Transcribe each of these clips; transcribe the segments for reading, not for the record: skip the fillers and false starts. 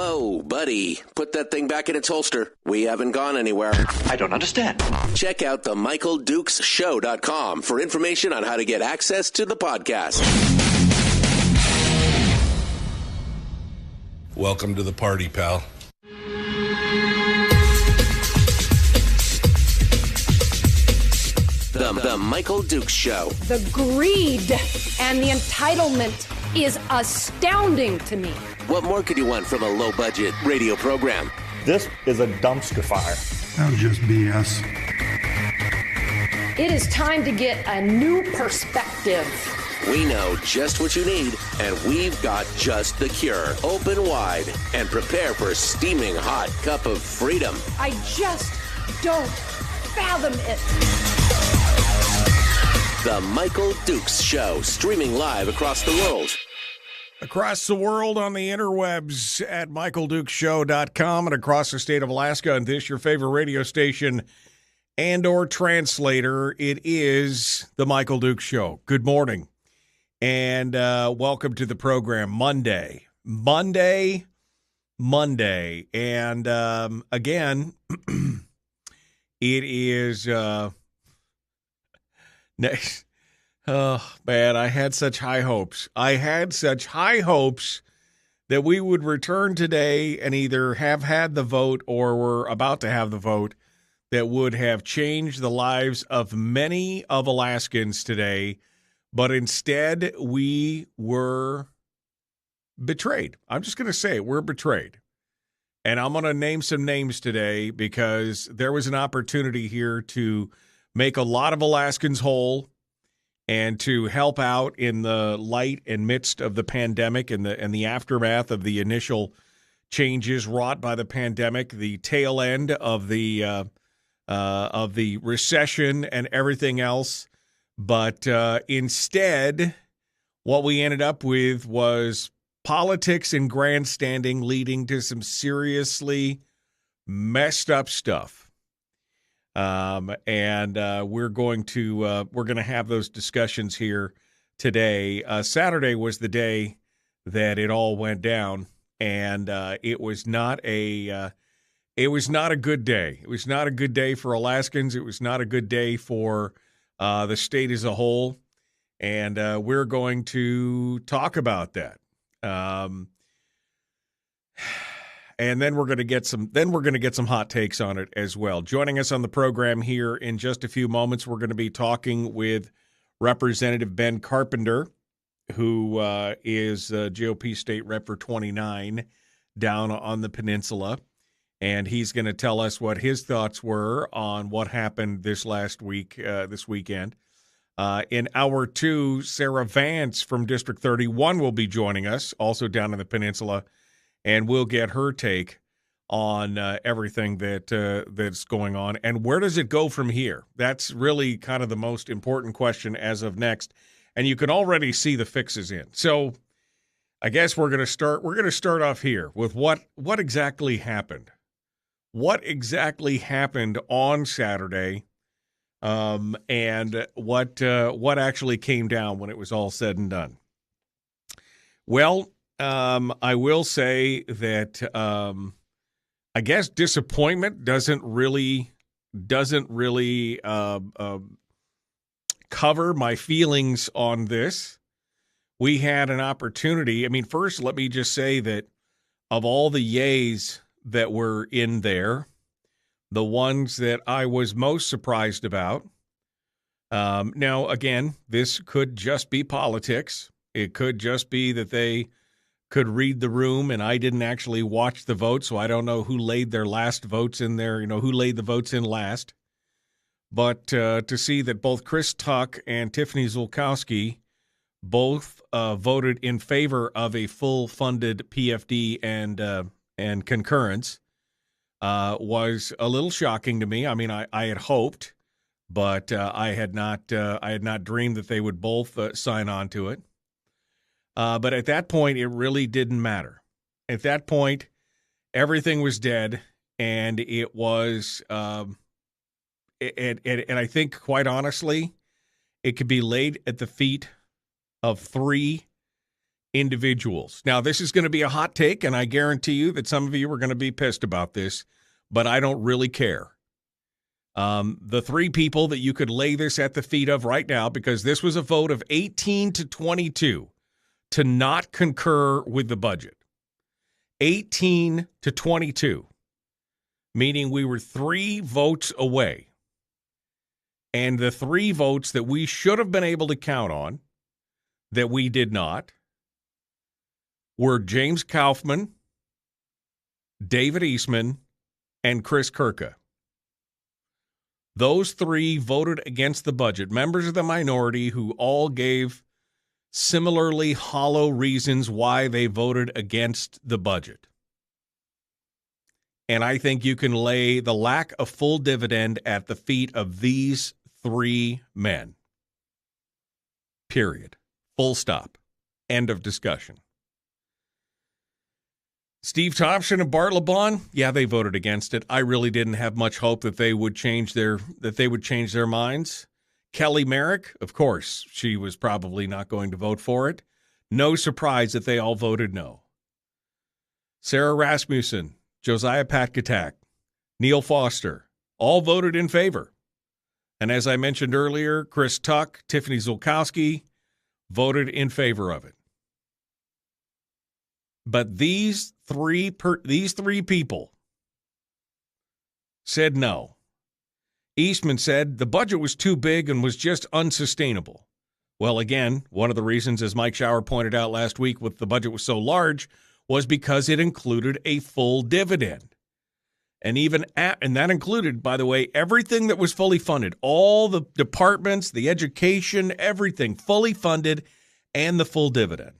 Whoa, buddy. Put that thing back in its holster. We haven't gone anywhere. I don't understand. Check out the MichaelDukesShow.com for information on how to get access to the podcast. Welcome to the party, pal. The Michael Dukes Show. The greed and the entitlement is astounding to me. What more could you want from a low-budget radio program? This is a dumpster fire. That was just BS. It is time to get a new perspective. We know just what you need, and we've got just the cure. Open wide and prepare for a steaming hot cup of freedom. I just don't fathom it. The Michael Dukes Show, streaming live across the world. Across the world on the interwebs at MichaelDukesShow.com and across the state of Alaska and this, your favorite radio station and or translator. It is the Michael Dukes Show. Good morning and welcome to the program. Monday. And again, it is... Next. Oh, man, I had such high hopes. That we would return today and either have had the vote or were about to have the vote that would have changed the lives of many of Alaskans today. But instead, we were betrayed. I'm just going to say it. We're betrayed. And I'm going to name some names today because there was an opportunity here to make a lot of Alaskans whole and to help out in the light and midst of the pandemic and the aftermath of the initial changes wrought by the pandemic, the tail end of the recession and everything else. But instead, what we ended up with was politics and grandstanding leading to some seriously messed up stuff. We're going to have those discussions here today. Saturday was the day that it all went down, and it was not a good day. It was not a good day for Alaskans. It was not a good day for the state as a whole, and we're going to talk about that. And then we're going to get some hot takes on it as well. Joining us on the program here in just a few moments, we're going to be talking with Representative Ben Carpenter, who is GOP state rep for 29 down on the peninsula. And he's going to tell us what his thoughts were on what happened this weekend. In hour 2, Sarah Vance from District 31 will be joining us, also down on the peninsula. And we'll get her take on everything that's going on. And where does it go from here? That's really kind of the most important question as of next. And you can already see the fixes in. So I guess we're going to start off here with what exactly happened. What exactly happened on Saturday, and what actually came down when it was all said and done. Well, I will say that I guess disappointment doesn't really cover my feelings on this. We had an opportunity. I mean, first, let me just say that of all the yays that were in there, the ones that I was most surprised about. Now, again, this could just be politics. It could just be that they could read the room, and I didn't actually watch the vote, so I don't know who laid their last votes in there, who laid the votes in last. But to see that both Chris Tuck and Tiffany Zulkowski both voted in favor of a full-funded PFD and concurrence was a little shocking to me. I mean, I had hoped, but I had not dreamed that they would both sign on to it. But at that point, it really didn't matter. At that point, everything was dead, and it was, and I think, quite honestly, it could be laid at the feet of 3 individuals. Now, this is going to be a hot take, and I guarantee you that some of you are going to be pissed about this, but I don't really care. The three people that you could lay this at the feet of right now, because this was a vote of 18 to 22 to not concur with the budget. 18 to 22, meaning we were 3 votes away. And the 3 votes that we should have been able to count on, that we did not, were James Kaufman, David Eastman, and Chris Kurka. Those 3 voted against the budget, members of the minority who all gave similarly hollow reasons why they voted against the budget. And I think you can lay the lack of full dividend at the feet of these 3 men. Period. Full stop. End of discussion. Steve Thompson and Bart LeBon, yeah, they voted against it. I really didn't have much hope that they would change their minds. Kelly Merrick, of course, she was probably not going to vote for it. No surprise that they all voted no. Sarah Rasmussen, Josiah Patkatak, Neil Foster, all voted in favor. And as I mentioned earlier, Chris Tuck, Tiffany Zulkowski voted in favor of it. But these three people said no. Eastman said the budget was too big and was just unsustainable. Well, again, one of the reasons, as Mike Schauer pointed out last week, with the budget was so large, was because it included a full dividend. And and that included, by the way, everything that was fully funded, all the departments, the education, everything fully funded, and the full dividend.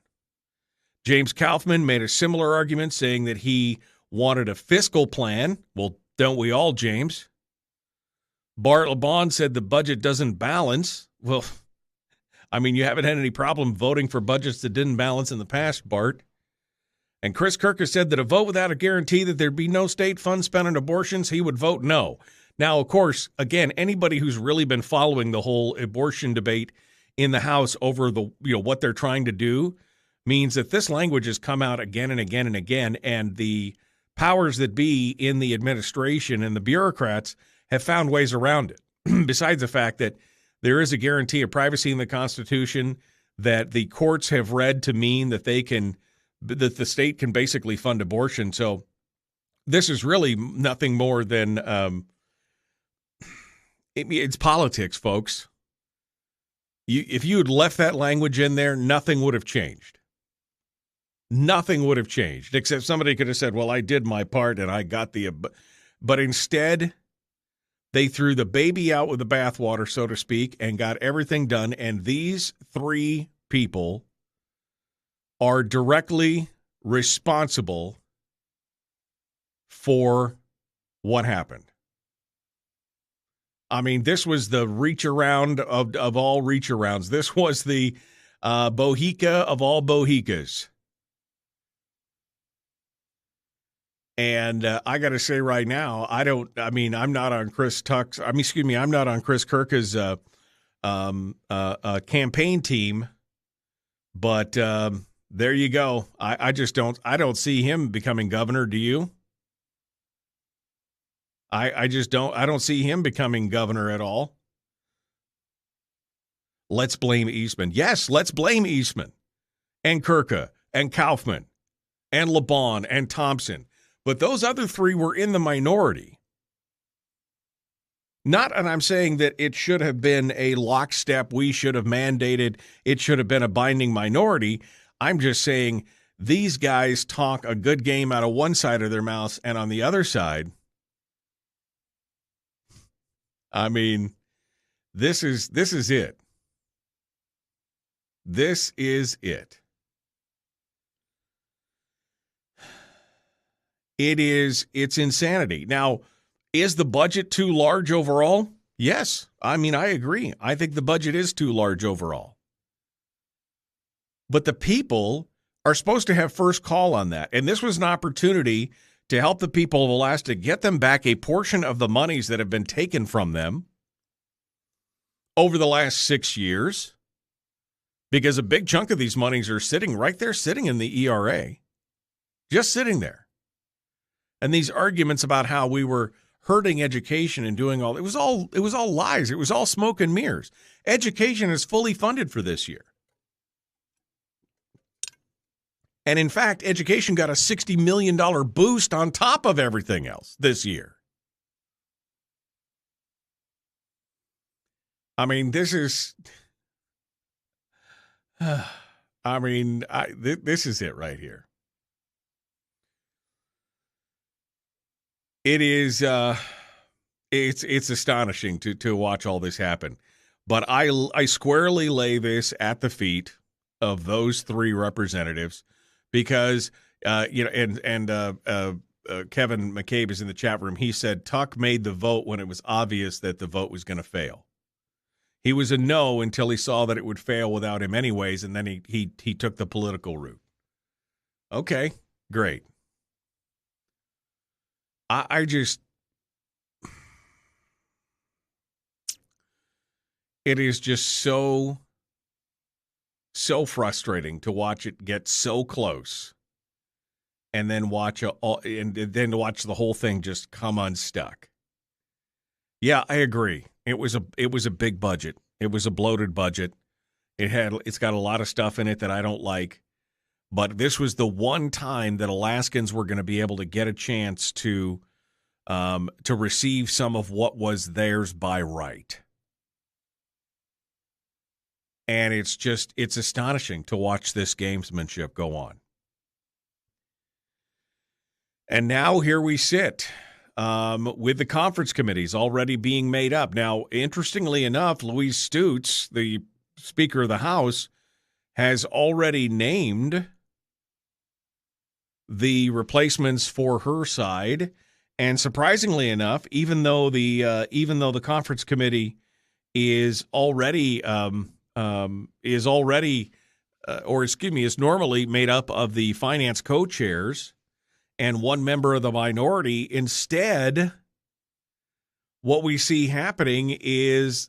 James Kaufman made a similar argument, saying that he wanted a fiscal plan. Well, don't we all, James? Bart LeBon said the budget doesn't balance. Well, I mean, you haven't had any problem voting for budgets that didn't balance in the past, Bart. And Chris Kurka said that a vote without a guarantee that there'd be no state funds spent on abortions, he would vote no. Now, of course, again, anybody who's really been following the whole abortion debate in the House over what they're trying to do means that this language has come out again and again and again, and the powers that be in the administration and the bureaucrats have found ways around it. Besides the fact that there is a guarantee of privacy in the Constitution that the courts have read to mean that that the state can basically fund abortion. So this is really nothing more than it's politics, folks. If you had left that language in there, nothing would have changed. Nothing would have changed, except somebody could have said, well, I did my part and I got but instead they threw the baby out with the bathwater, so to speak, and got everything done. And these 3 people are directly responsible for what happened. I mean, this was the reach around of all reach arounds. This was the Bohica of all Bohicas. And I got to say right now, I'm not on Chris Kurka's campaign team, but there you go. I don't see him becoming governor. Do you? I don't see him becoming governor at all. Let's blame Eastman. Yes, let's blame Eastman and Kurka and Kaufman and LeBon and Thompson. But those other 3 were in the minority. And I'm saying that it should have been a lockstep. We should have mandated. It should have been a binding minority. I'm just saying these guys talk a good game out of one side of their mouths, and on the other side, I mean, this is it. This is it. It's insanity. Now, is the budget too large overall? Yes. I mean, I agree. I think the budget is too large overall. But the people are supposed to have first call on that. And this was an opportunity to help the people of Alaska get them back a portion of the monies that have been taken from them over the last 6 years. because a big chunk of these monies are sitting right there, sitting in the ERA, just sitting there. And these arguments about how we were hurting education and doing all, it was all lies. It was all smoke and mirrors. Education is fully funded for this year. And in fact, education got a $60 million boost on top of everything else this year. I mean, this is, this is it right here. It is, it's astonishing to watch all this happen. But I squarely lay this at the feet of those three representatives because, Kevin McCabe is in the chat room. He said Tuck made the vote when it was obvious that the vote was going to fail. He was a no until he saw that it would fail without him anyways, and then he took the political route. Okay, great. I just, it is just so frustrating to watch it get so close, and then watch to watch the whole thing just come unstuck. Yeah, I agree. It was a big budget. It was a bloated budget. It's got a lot of stuff in it that I don't like. But this was the one time that Alaskans were going to be able to get a chance to receive some of what was theirs by right. And it's astonishing to watch this gamesmanship go on. And now here we sit with the conference committees already being made up. Now, interestingly enough, Louise Stutes, the Speaker of the House, has already named the replacements for her side, and surprisingly enough, even though the conference committee is normally made up of the finance co-chairs and one member of the minority, instead, what we see happening is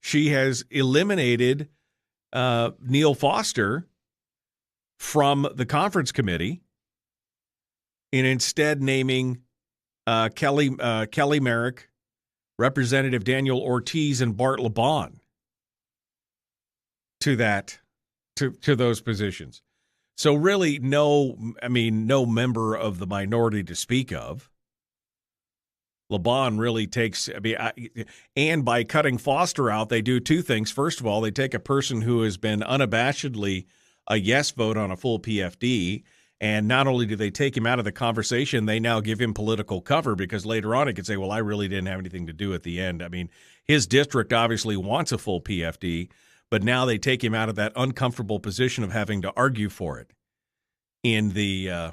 she has eliminated Neil Foster from the conference committee, and instead naming Kelly Merrick, Representative Daniel Ortiz, and Bart LeBon to those positions. So really, no member of the minority to speak of. LeBon really takes, and by cutting Foster out, they do two things. First of all, they take a person who has been unabashedly a yes vote on a full PFD, and not only do they take him out of the conversation, they now give him political cover, because later on he could say, well, I really didn't have anything to do at the end. I mean, his district obviously wants a full PFD, but now they take him out of that uncomfortable position of having to argue for it on the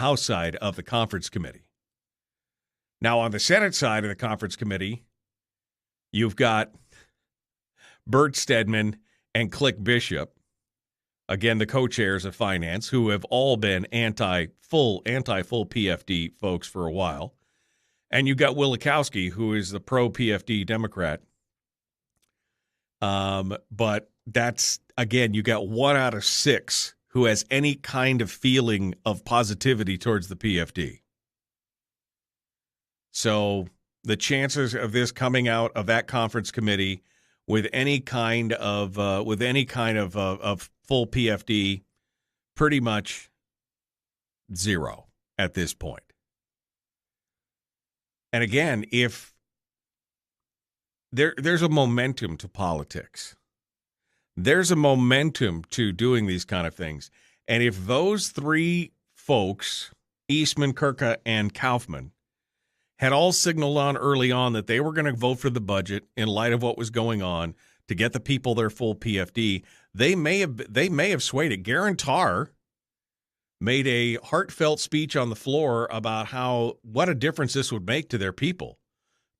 House side of the conference committee. Now, on the Senate side of the conference committee, you've got Bert Stedman and Click Bishop, again, the co-chairs of finance, who have all been anti-full PFD folks for a while. And you've got Wielechowski, who is the pro-PFD Democrat. But that's, again, you got 1 out of 6 who has any kind of feeling of positivity towards the PFD. So the chances of this coming out of that conference committee with any kind of full PFD, pretty much zero at this point. And again, if there's a momentum to politics, there's a momentum to doing these kind of things. And if those three folks, Eastman, Kurka, and Kaufman, had all signaled on early on that they were going to vote for the budget in light of what was going on to get the people their full PFD, they may have swayed it. Garantar made a heartfelt speech on the floor about what a difference this would make to their people,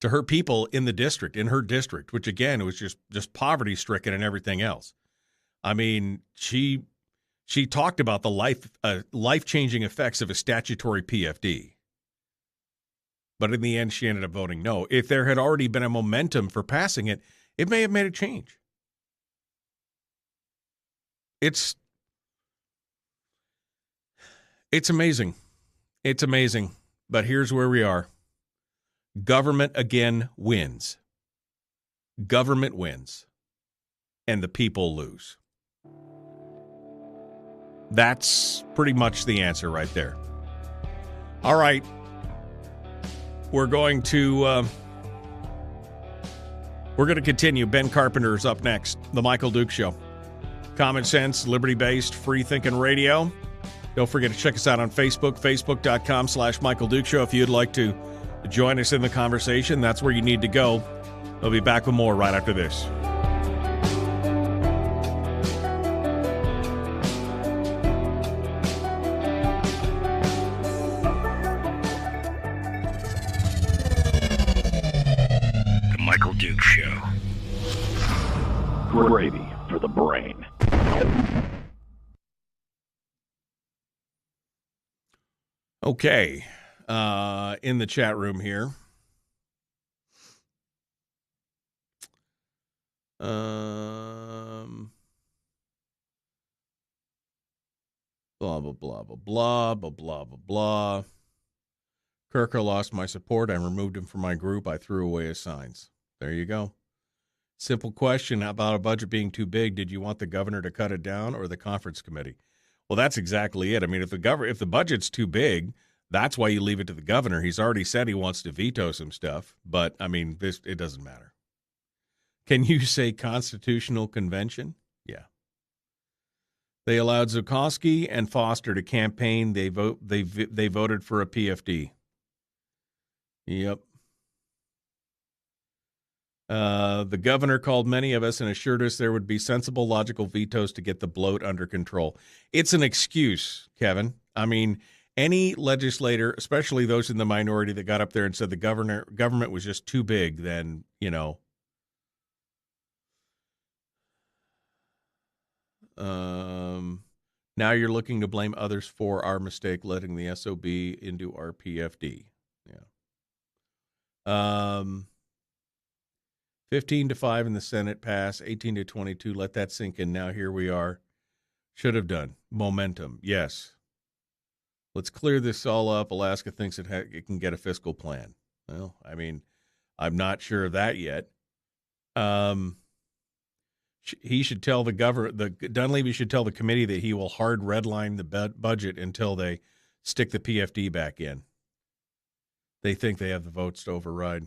to her people in the district, in her district, which again was just poverty stricken and everything else. I mean, she talked about the life-changing effects of a statutory PFD. But in the end, she ended up voting no. If there had already been a momentum for passing it, it may have made a change. It's amazing. It's amazing. But here's where we are. Government again wins. Government wins. And the people lose. That's pretty much the answer right there. All right. We're going to continue. Ben Carpenter is up next. The Michael Duke Show. Common sense, liberty-based, free-thinking radio. Don't forget to check us out on Facebook, facebook.com/Michael Duke Show. If you'd like to join us in the conversation, that's where you need to go. We'll be back with more right after this. The Michael Duke Show. Gravy for the brain. Okay, in the chat room here. Blah, blah, blah, blah, blah, blah, blah, blah, blah. Kurka lost my support. I removed him from my group. I threw away his signs. There you go. Simple question about a budget being too big. Did you want the governor to cut it down or the conference committee? Well, that's exactly it. I mean, if the budget's too big, that's why you leave it to the governor. He's already said he wants to veto some stuff, but I mean, it doesn't matter. Can you say constitutional convention? Yeah. They allowed Zukoski and Foster to campaign. They voted for a PFD. Yep. The governor called many of us and assured us there would be sensible, logical vetoes to get the bloat under control. It's an excuse, Kevin. I mean, any legislator, especially those in the minority that got up there and said the government was just too big, then, you know. Now you're looking to blame others for our mistake letting the SOB into our PFD. Yeah. 15-5 in the Senate pass, 18-22. Let that sink in. Now here we are. Should have done. Momentum. Yes. Let's clear this all up. Alaska thinks it can get a fiscal plan. Well, I mean, I'm not sure of that yet. He should tell Dunleavy should tell the committee that he will hard redline the budget until they stick the PFD back in. They think they have the votes to override.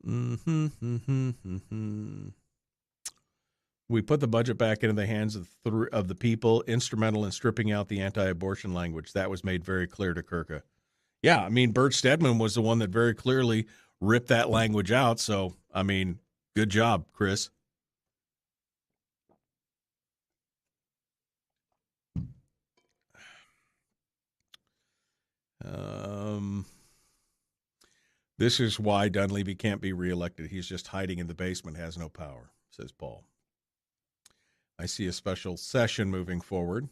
We put the budget back into the hands of the people, instrumental in stripping out the anti-abortion language. That was made very clear to Kurka. Yeah, I mean, Bert Stedman was the one that very clearly ripped that language out. So, I mean, good job, Chris. This is why Dunleavy can't be reelected. He's just hiding in the basement, has no power, says Paul. I see a special session moving forward.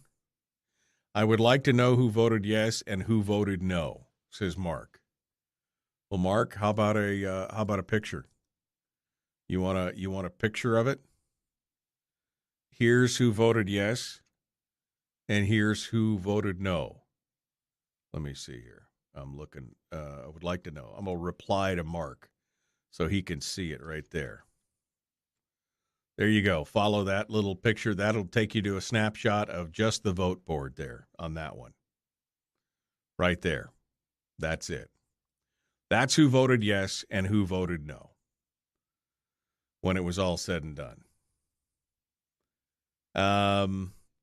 I would like to know who voted yes and who voted no, says Mark. Well, Mark, how about a picture? You want a picture of it? Here's who voted yes, and here's who voted no. Let me see here. I'm looking. I would like to know. I'm going to reply to Mark so he can see it right there. There you go. Follow that little picture. That'll take you to a snapshot of just the vote board there on that one. Right there. That's it. That's who voted yes and who voted no when it was all said and done.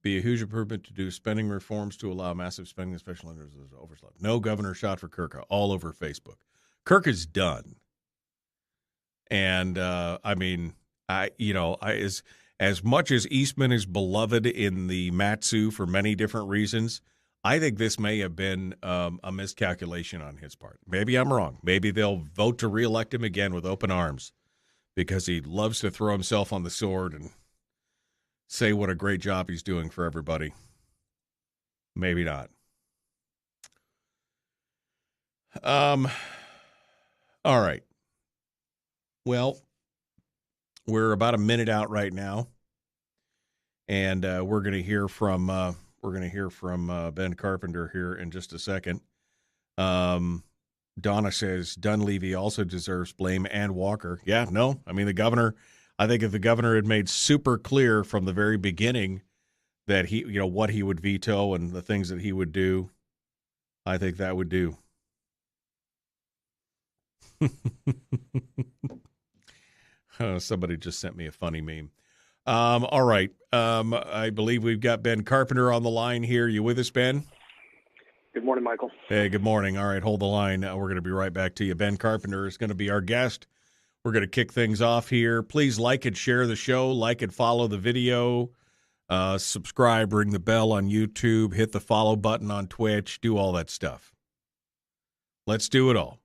Be a huge improvement to do spending reforms to allow massive spending, especially under overslap. No governor shot for Kurka, all over Facebook. Kurka's done. And, I mean, as much as Eastman is beloved in the Matsu for many different reasons, I think this may have been a miscalculation on his part. Maybe I'm wrong. Maybe they'll vote to reelect him again with open arms because he loves to throw himself on the sword and say what a great job he's doing for everybody. Maybe not. All right. Well, we're about a minute out right now. and we're going to hear from Ben Carpenter here in just a second. Donna says Dunleavy also deserves blame, and Walker. Yeah, no, I mean the governor. I think if the governor had made super clear from the very beginning that he, what he would veto and the things that he would do, I think that would do. Somebody just sent me a funny meme. All right. I believe we've got Ben Carpenter on the line here. You with us, Ben? Good morning, Michael. Hey, good morning. All right, hold the line. We're going to be right back to you. Ben Carpenter is going to be our guest. We're going to kick things off here. Please like and share the show. Like and follow the video. Subscribe, ring the bell on YouTube. Hit the follow button on Twitch. Do all that stuff. Let's do it all.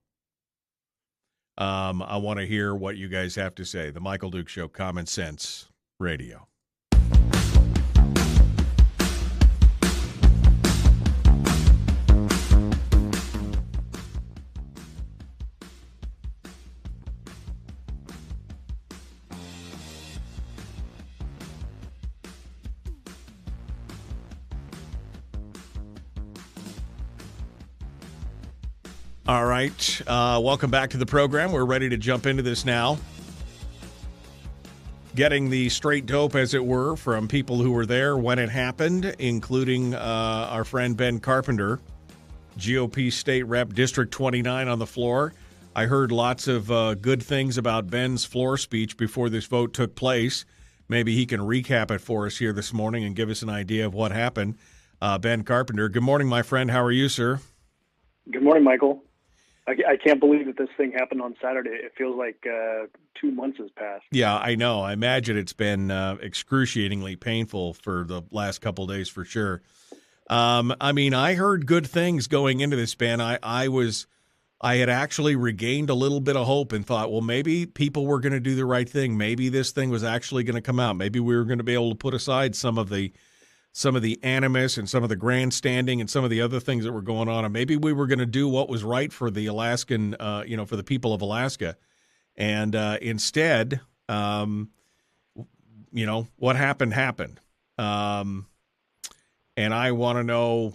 I want to hear what you guys have to say. The Michael Duke Show, Common Sense Radio. All right. Welcome back to the program. We're ready to jump into this now. Getting the straight dope, as it were, from people who were there when it happened, including our friend Ben Carpenter, GOP State Rep, District 29 on the floor. I heard lots of good things about Ben's floor speech before this vote took place. Maybe he can recap it for us here this morning and give us an idea of what happened. Ben Carpenter, good morning, my friend. How are you, sir? Good morning, Michael. I can't believe that this thing happened on Saturday. It feels like 2 months has passed. Yeah, I know. I imagine it's been excruciatingly painful for the last couple of days for sure. I mean, I heard good things going into this, Ben. I had actually regained a little bit of hope and thought, well, maybe people were going to do the right thing. Maybe this thing was actually going to come out. Maybe we were going to be able to put aside some of the animus and some of the grandstanding and some of the other things that were going on. And maybe we were going to do what was right for the Alaskan, for the people of Alaska. And instead, what happened. And I want to know,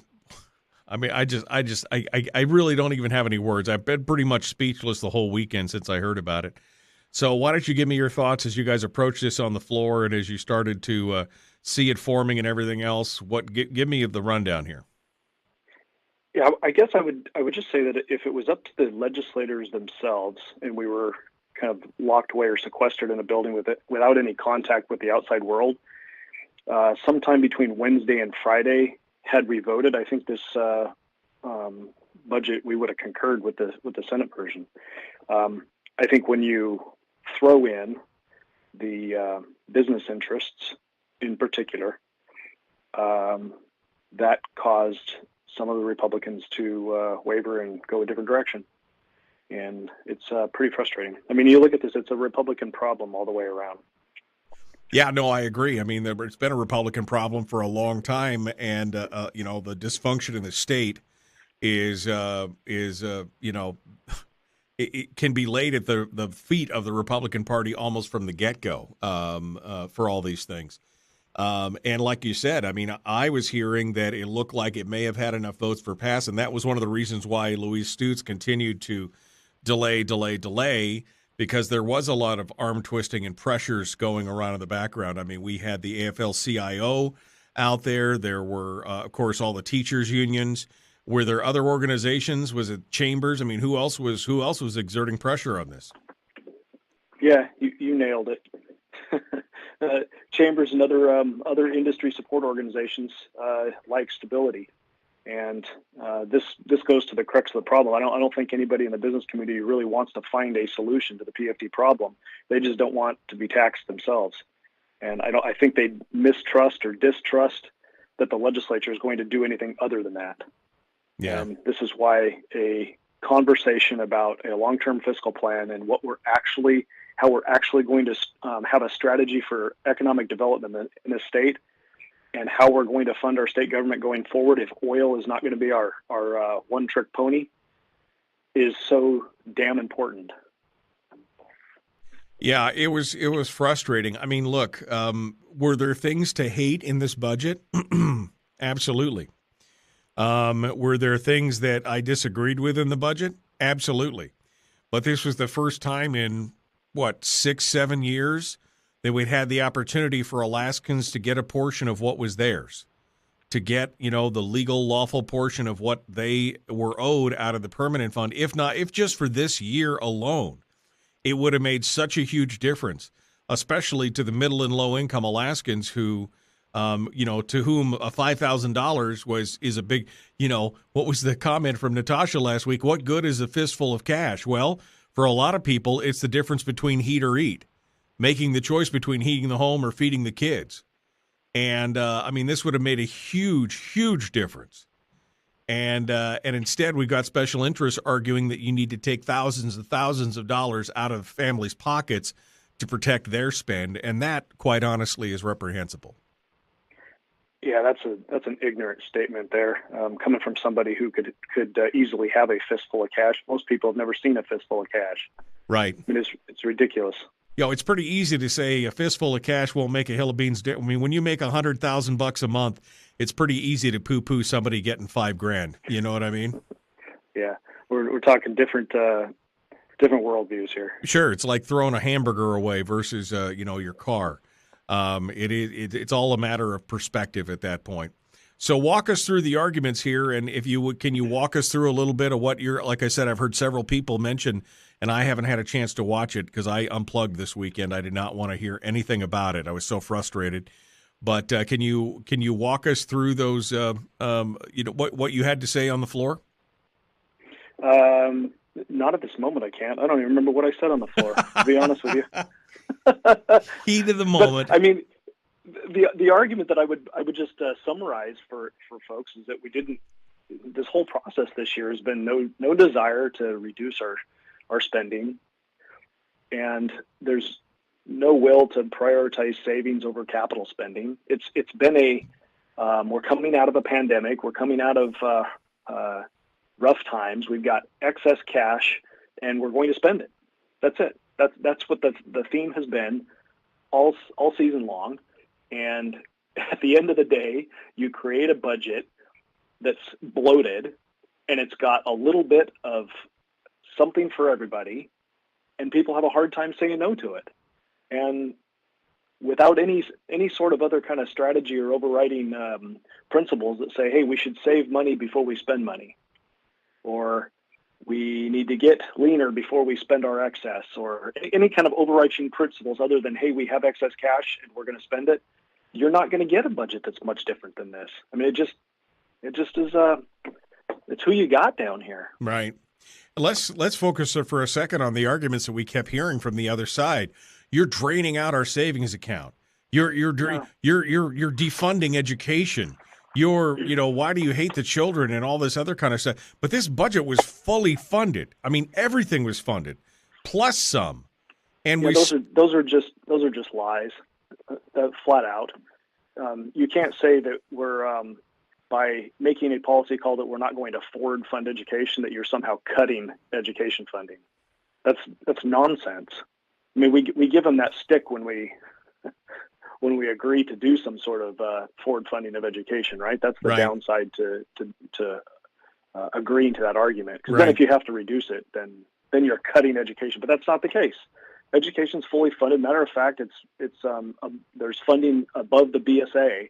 I mean, I really don't even have any words. I've been pretty much speechless the whole weekend since I heard about it. So why don't you give me your thoughts as you guys approach this on the floor and as you started to see it forming and everything else? Give me the rundown here. Yeah, I guess I would just say that if it was up to the legislators themselves and we were kind of locked away or sequestered in a building without any contact with the outside world, sometime between Wednesday and Friday, had we voted, I think this budget, we would have concurred with the Senate version. I think when you throw in the business interests in particular, that caused some of the Republicans to waver and go a different direction. And it's pretty frustrating. I mean, you look at this, it's a Republican problem all the way around. Yeah, no, I agree. I mean, it's been a Republican problem for a long time, and the dysfunction in the state is it can be laid at the feet of the Republican Party almost from the get-go for all these things. And like you said, I mean, I was hearing that it looked like it may have had enough votes for pass, and that was one of the reasons why Louise Stutes continued to delay, because there was a lot of arm twisting and pressures going around in the background. I mean, we had the AFL-CIO out there. There were, of course, all the teachers' unions. Were there other organizations? Was it Chambers? I mean, who else was exerting pressure on this? Yeah, you nailed it. Chambers and other industry support organizations like stability, and this goes to the crux of the problem. I don't think anybody in the business community really wants to find a solution to the PFD problem. They just don't want to be taxed themselves, and I think they mistrust or distrust that the legislature is going to do anything other than that. Yeah, and this is why a conversation about a long-term fiscal plan and how we're actually going to have a strategy for economic development in the state, and how we're going to fund our state government going forward if oil is not going to be our one-trick pony, is so damn important. Yeah, it was frustrating. I mean, look, were there things to hate in this budget? Absolutely. Were there things that I disagreed with in the budget? Absolutely. But this was the first time in, 6-7 years that we'd had the opportunity for Alaskans to get a portion of what was theirs, to get, the legal, lawful portion of what they were owed out of the permanent fund. If just for this year alone, it would have made such a huge difference, especially to the middle and low income Alaskans who, to whom a $5,000 is a big, what was the comment from Natasha last week? What good is a fistful of cash? Well, for a lot of people, it's the difference between heat or eat, making the choice between heating the home or feeding the kids. And, this would have made a huge, huge difference. And instead, we got special interests arguing that you need to take thousands and thousands of dollars out of families' pockets to protect their spend. And that, quite honestly, is reprehensible. Yeah, that's an ignorant statement there, coming from somebody who could easily have a fistful of cash. Most people have never seen a fistful of cash. Right. I mean, it's ridiculous. It's pretty easy to say a fistful of cash won't make a hill of beans. I mean, when you make $100,000 a month, it's pretty easy to poo-poo somebody getting $5,000. You know what I mean? Yeah, we're talking different worldviews here. Sure, it's like throwing a hamburger away versus your car. It's all a matter of perspective at that point. So walk us through the arguments here, and if you would, can you walk us through a little bit of what like I said, I've heard several people mention, and I haven't had a chance to watch it because I unplugged this weekend. I did not want to hear anything about it. I was so frustrated. But can you walk us through those, what you had to say on the floor? Not at this moment. I can't. I don't even remember what I said on the floor, to be honest with you. Heat of the moment. But, I mean, the argument that I would just summarize for folks is that this whole process this year has been no desire to reduce our spending, and there's no will to prioritize savings over capital spending. It's been we're coming out of a pandemic. We're coming out of rough times. We've got excess cash, and we're going to spend it. That's it. That's what the theme has been all season long. And at the end of the day, you create a budget that's bloated, and it's got a little bit of something for everybody, and people have a hard time saying no to it. And without any sort of other kind of strategy or overriding principles that say, hey, we should save money before we spend money, or we need to get leaner before we spend our excess, or any kind of overarching principles other than, hey, we have excess cash and we're going to spend it, you're not going to get a budget that's much different than this. I mean, it just is, it's who you got down here. Right. Let's focus for a second on the arguments that we kept hearing from the other side. You're draining out our savings account. You're defunding education. Why do you hate the children and all this other kind of stuff? But this budget was fully funded. I mean, everything was funded, plus some. And those are just lies, flat out. You can't say that we're by making a policy call that we're not going to forward fund education, that you're somehow cutting education funding. That's nonsense. I mean, we give them that stick when we agree to do some sort of forward funding of education, right? That's the downside to agreeing to that argument. Because then if you have to reduce it, then you're cutting education. But that's not the case. Education's fully funded. Matter of fact, there's funding above the BSA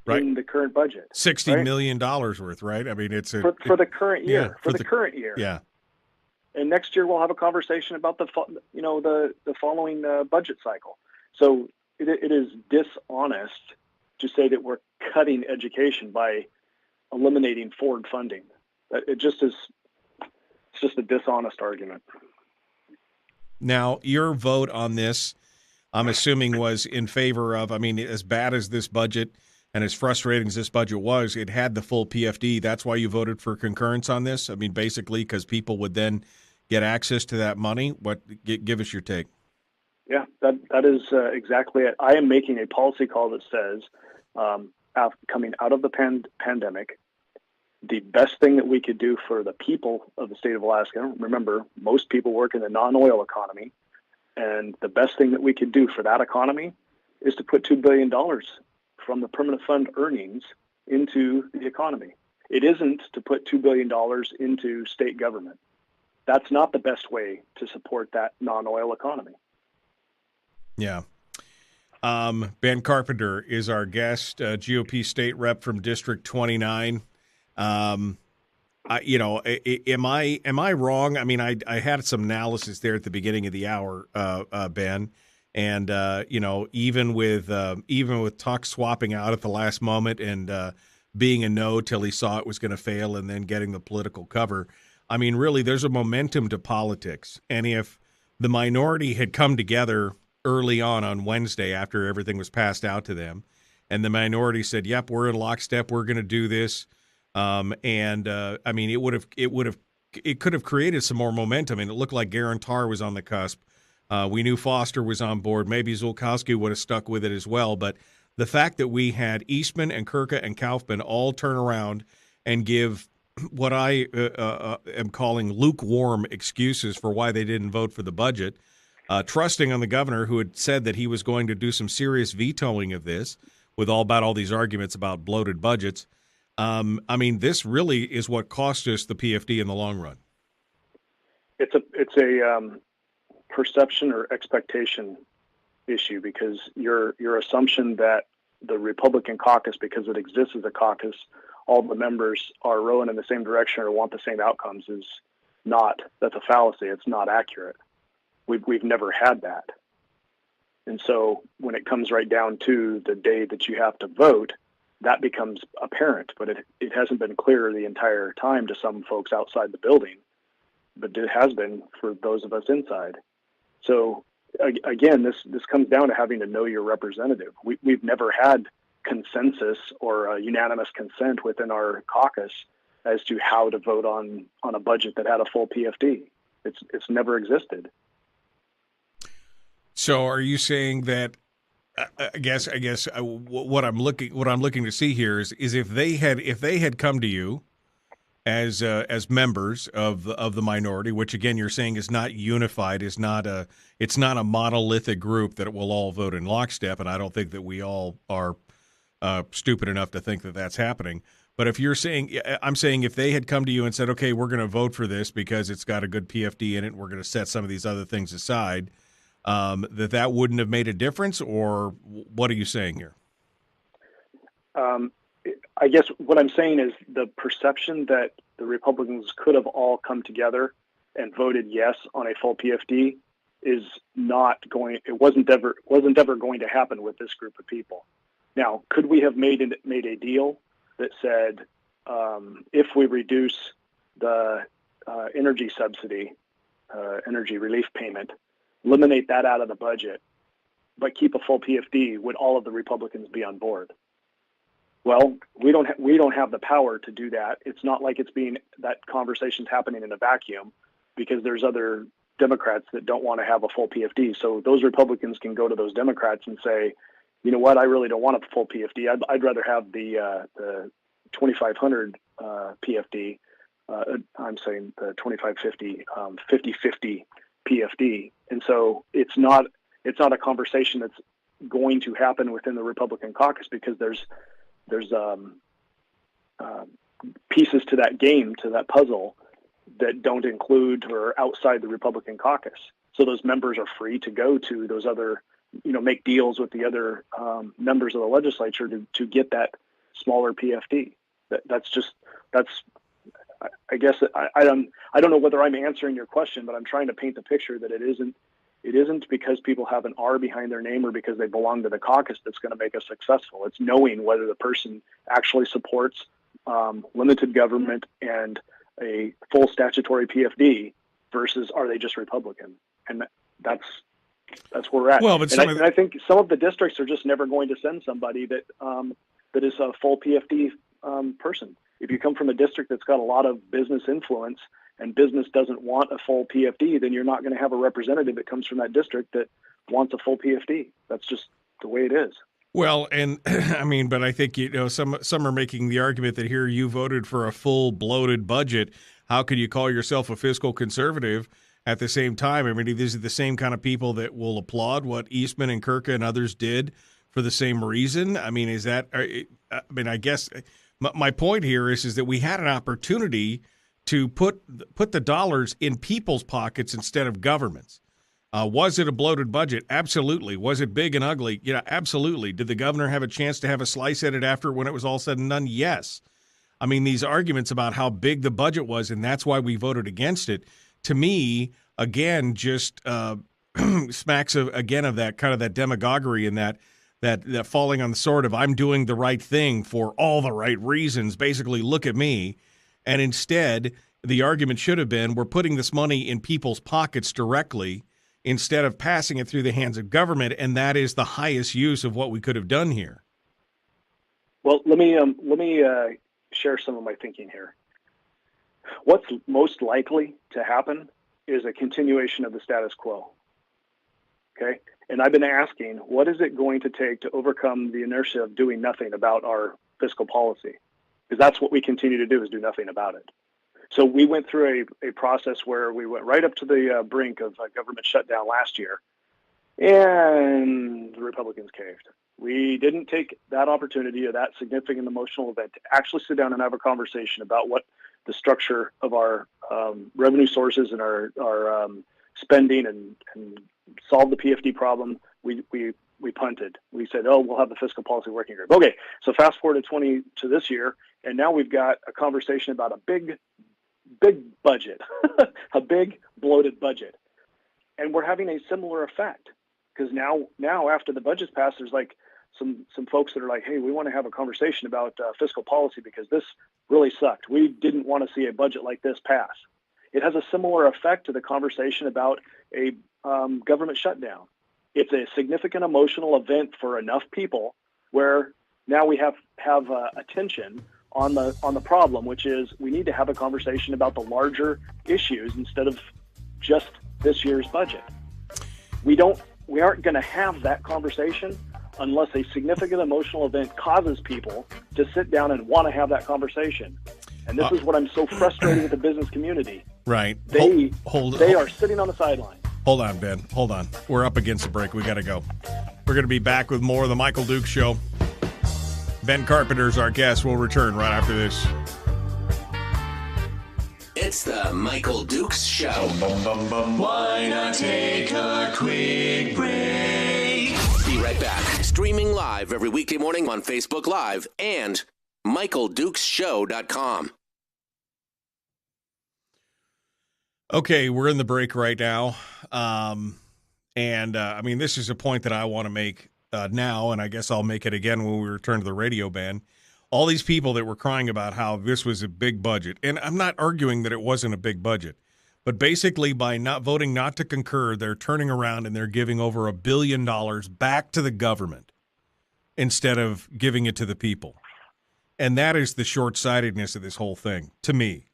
in the current budget. $60 million worth, right? I mean, it's for the current year. Yeah, for the current year. Yeah. And next year we'll have a conversation about the following budget cycle. So it is dishonest to say that we're cutting education by eliminating forward funding. It's just a dishonest argument. Now, your vote on this, I'm assuming, was in favor of, as bad as this budget and as frustrating as this budget was, it had the full PFD. That's why you voted for concurrence on this? I mean, basically because people would then get access to that money? Give us your take. Yeah, that is exactly it. I am making a policy call that says, coming out of the pandemic, the best thing that we could do for the people of the state of Alaska, remember, most people work in the non-oil economy, And the best thing that we could do for that economy is to put $2 billion from the permanent fund earnings into the economy. It isn't to put $2 billion into state government. That's not the best way to support that non-oil economy. Yeah. Ben Carpenter is our guest, GOP state rep from District 29. Am I wrong? I mean, I had some analysis there at the beginning of the hour, Ben, and even with Tuck swapping out at the last moment and being a no till he saw it was going to fail, and then getting the political cover. I mean, really, there's a momentum to politics, and if the minority had come together early on Wednesday after everything was passed out to them, and the minority said, "Yep, we're in lockstep. We're going to do this." I mean, it could have created some more momentum, and it looked like Garantar was on the cusp. We knew Foster was on board. Maybe Zulkowski would have stuck with it as well. But the fact that we had Eastman and Kurka and Kaufman all turn around and give what I am calling lukewarm excuses for why they didn't vote for the budget, trusting on the governor who had said that he was going to do some serious vetoing of this with all these arguments about bloated budgets. I mean, this really is what cost us the PFD in the long run. It's a perception or expectation issue, because your assumption that the Republican caucus, because it exists as a caucus, all the members are rowing in the same direction or want the same outcomes that's a fallacy. It's not accurate. We've never had that. And so when it comes right down to the day that you have to vote, that becomes apparent, but it hasn't been clear the entire time to some folks outside the building, but it has been for those of us inside. So again, this comes down to having to know your representative. We've never had consensus or unanimous consent within our caucus as to how to vote on a budget that had a full PFD. It's never existed. So are you saying that? I guess what I'm looking to see here is if they had come to you as members of the minority, which again you're saying is not unified, it's not a monolithic group that will all vote in lockstep, and I don't think that we all are stupid enough to think that that's happening. But if you're saying, I'm saying if they had come to you and said, okay, we're going to vote for this because it's got a good PFD in it, we're going to set some of these other things aside. That wouldn't have made a difference, or what are you saying here? I guess what I'm saying is the perception that the Republicans could have all come together and voted yes on a full PFD is not going. It wasn't ever going to happen with this group of people. Now, could we have made a deal that said if we reduce the energy subsidy, energy relief payment, eliminate that out of the budget, but keep a full PFD, would all of the Republicans be on board? Well, we don't have the power to do that. It's not like that conversation's happening in a vacuum, because there's other Democrats that don't want to have a full PFD. So those Republicans can go to those Democrats and say, you know what, I really don't want a full PFD. I'd rather have the 2,500 PFD. I'm saying the 2,550 50/50 PFD. And so it's not a conversation that's going to happen within the Republican caucus, because there's pieces to that game, to that puzzle, that don't include or are outside the Republican caucus. So those members are free to go to those other, make deals with the other members of the legislature to get that smaller PFD. I guess I don't know whether I'm answering your question, but I'm trying to paint the picture that it isn't because people have an R behind their name or because they belong to the caucus that's going to make us successful. It's knowing whether the person actually supports limited government and a full statutory PFD versus are they just Republican? And that's where we're at. Well, but I think some of the districts are just never going to send somebody that is a full PFD person. If you come from a district that's got a lot of business influence and business doesn't want a full PFD, then you're not going to have a representative that comes from that district that wants a full PFD. That's just the way it is. Well, and I mean, but I think, some are making the argument that here you voted for a full bloated budget. How could you call yourself a fiscal conservative at the same time, I mean, these are the same kind of people that will applaud what Eastman and Kurka and others did for the same reason. I mean, I guess my point here is that we had an opportunity to put the dollars in people's pockets instead of government's. Was it a bloated budget? Absolutely. Was it big and ugly? Yeah, absolutely. Did the governor have a chance to have a slice at it after when it was all said and done? Yes. I mean, these arguments about how big the budget was and that's why we voted against it, to me, again, just smacks of that kind of that demagoguery and that falling on the sword of I'm doing the right thing for all the right reasons. Basically, look at me. And instead, the argument should have been we're putting this money in people's pockets directly instead of passing it through the hands of government, and that is the highest use of what we could have done here. Well, let me share some of my thinking here. What's most likely to happen is a continuation of the status quo. Okay? And I've been asking, what is it going to take to overcome the inertia of doing nothing about our fiscal policy? Because that's what we continue to do, is do nothing about it. So we went through a process where we went right up to the brink of a government shutdown last year, and the Republicans caved. We didn't take that opportunity or that significant emotional event to actually sit down and have a conversation about what the structure of our revenue sources and our spending and solve the PFD problem. We punted. We said, oh, we'll have the fiscal policy working group. Okay, so fast forward to this year, and now we've got a conversation about a big budget, a big bloated budget. And we're having a similar effect because now after the budget's passed, there's like some folks that are like, hey, we want to have a conversation about fiscal policy because this really sucked. We didn't want to see a budget like this pass. It has a similar effect to the conversation about a government shutdown. It's a significant emotional event for enough people where now we have attention on the problem, which is we need to have a conversation about the larger issues instead of just this year's budget. We aren't going to have that conversation unless a significant emotional event causes people to sit down and want to have that conversation. And this is what I'm so frustrated with the business community. Right. They are sitting on the sideline. Hold on, Ben. Hold on. We're up against a break. We got to go. We're going to be back with more of the Michael Dukes Show. Ben Carpenter's our guest. We'll return right after this. It's the Michael Dukes Show. Why not take a quick break? Be right back. Streaming live every weekday morning on Facebook Live and MichaelDukesShow.com. Okay, we're in the break right now. I mean, this is a point that I want to make now, and I guess I'll make it again when we return to the radio ban. All these people that were crying about how this was a big budget, and I'm not arguing that it wasn't a big budget, but basically by not voting not to concur, they're turning around and they're giving over $1 billion back to the government instead of giving it to the people. And that is the short-sightedness of this whole thing, to me.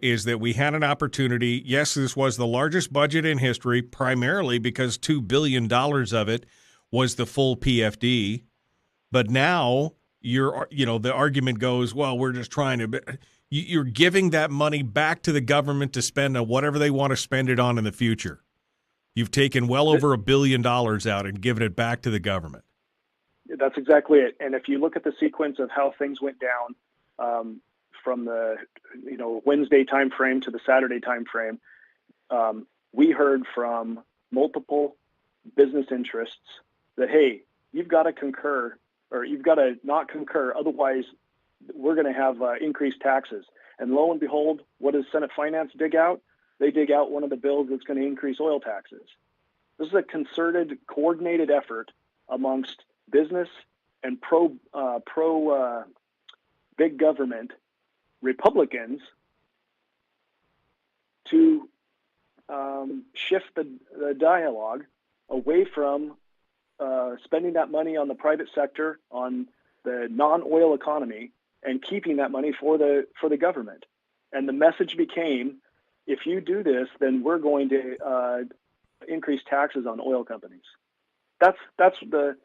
Is that we had an opportunity. Yes, this was the largest budget in history, primarily because $2 billion of it was the full PFD. But now the argument goes, well, we're just trying to. You're giving that money back to the government to spend on whatever they want to spend it on in the future. You've taken well over $1 billion out and given it back to the government. That's exactly it. And if you look at the sequence of how things went down, from the Wednesday time frame to the Saturday time frame, we heard from multiple business interests that, hey, you've got to concur or you've got to not concur, otherwise we're going to have increased taxes. And lo and behold, what does Senate Finance dig out? They dig out one of the bills that's going to increase oil taxes. This is a concerted, coordinated effort amongst business and pro big government Republicans to shift the dialogue away from spending that money on the private sector, on the non-oil economy, and keeping that money for the government. And the message became, if you do this, then we're going to increase taxes on oil companies. That's the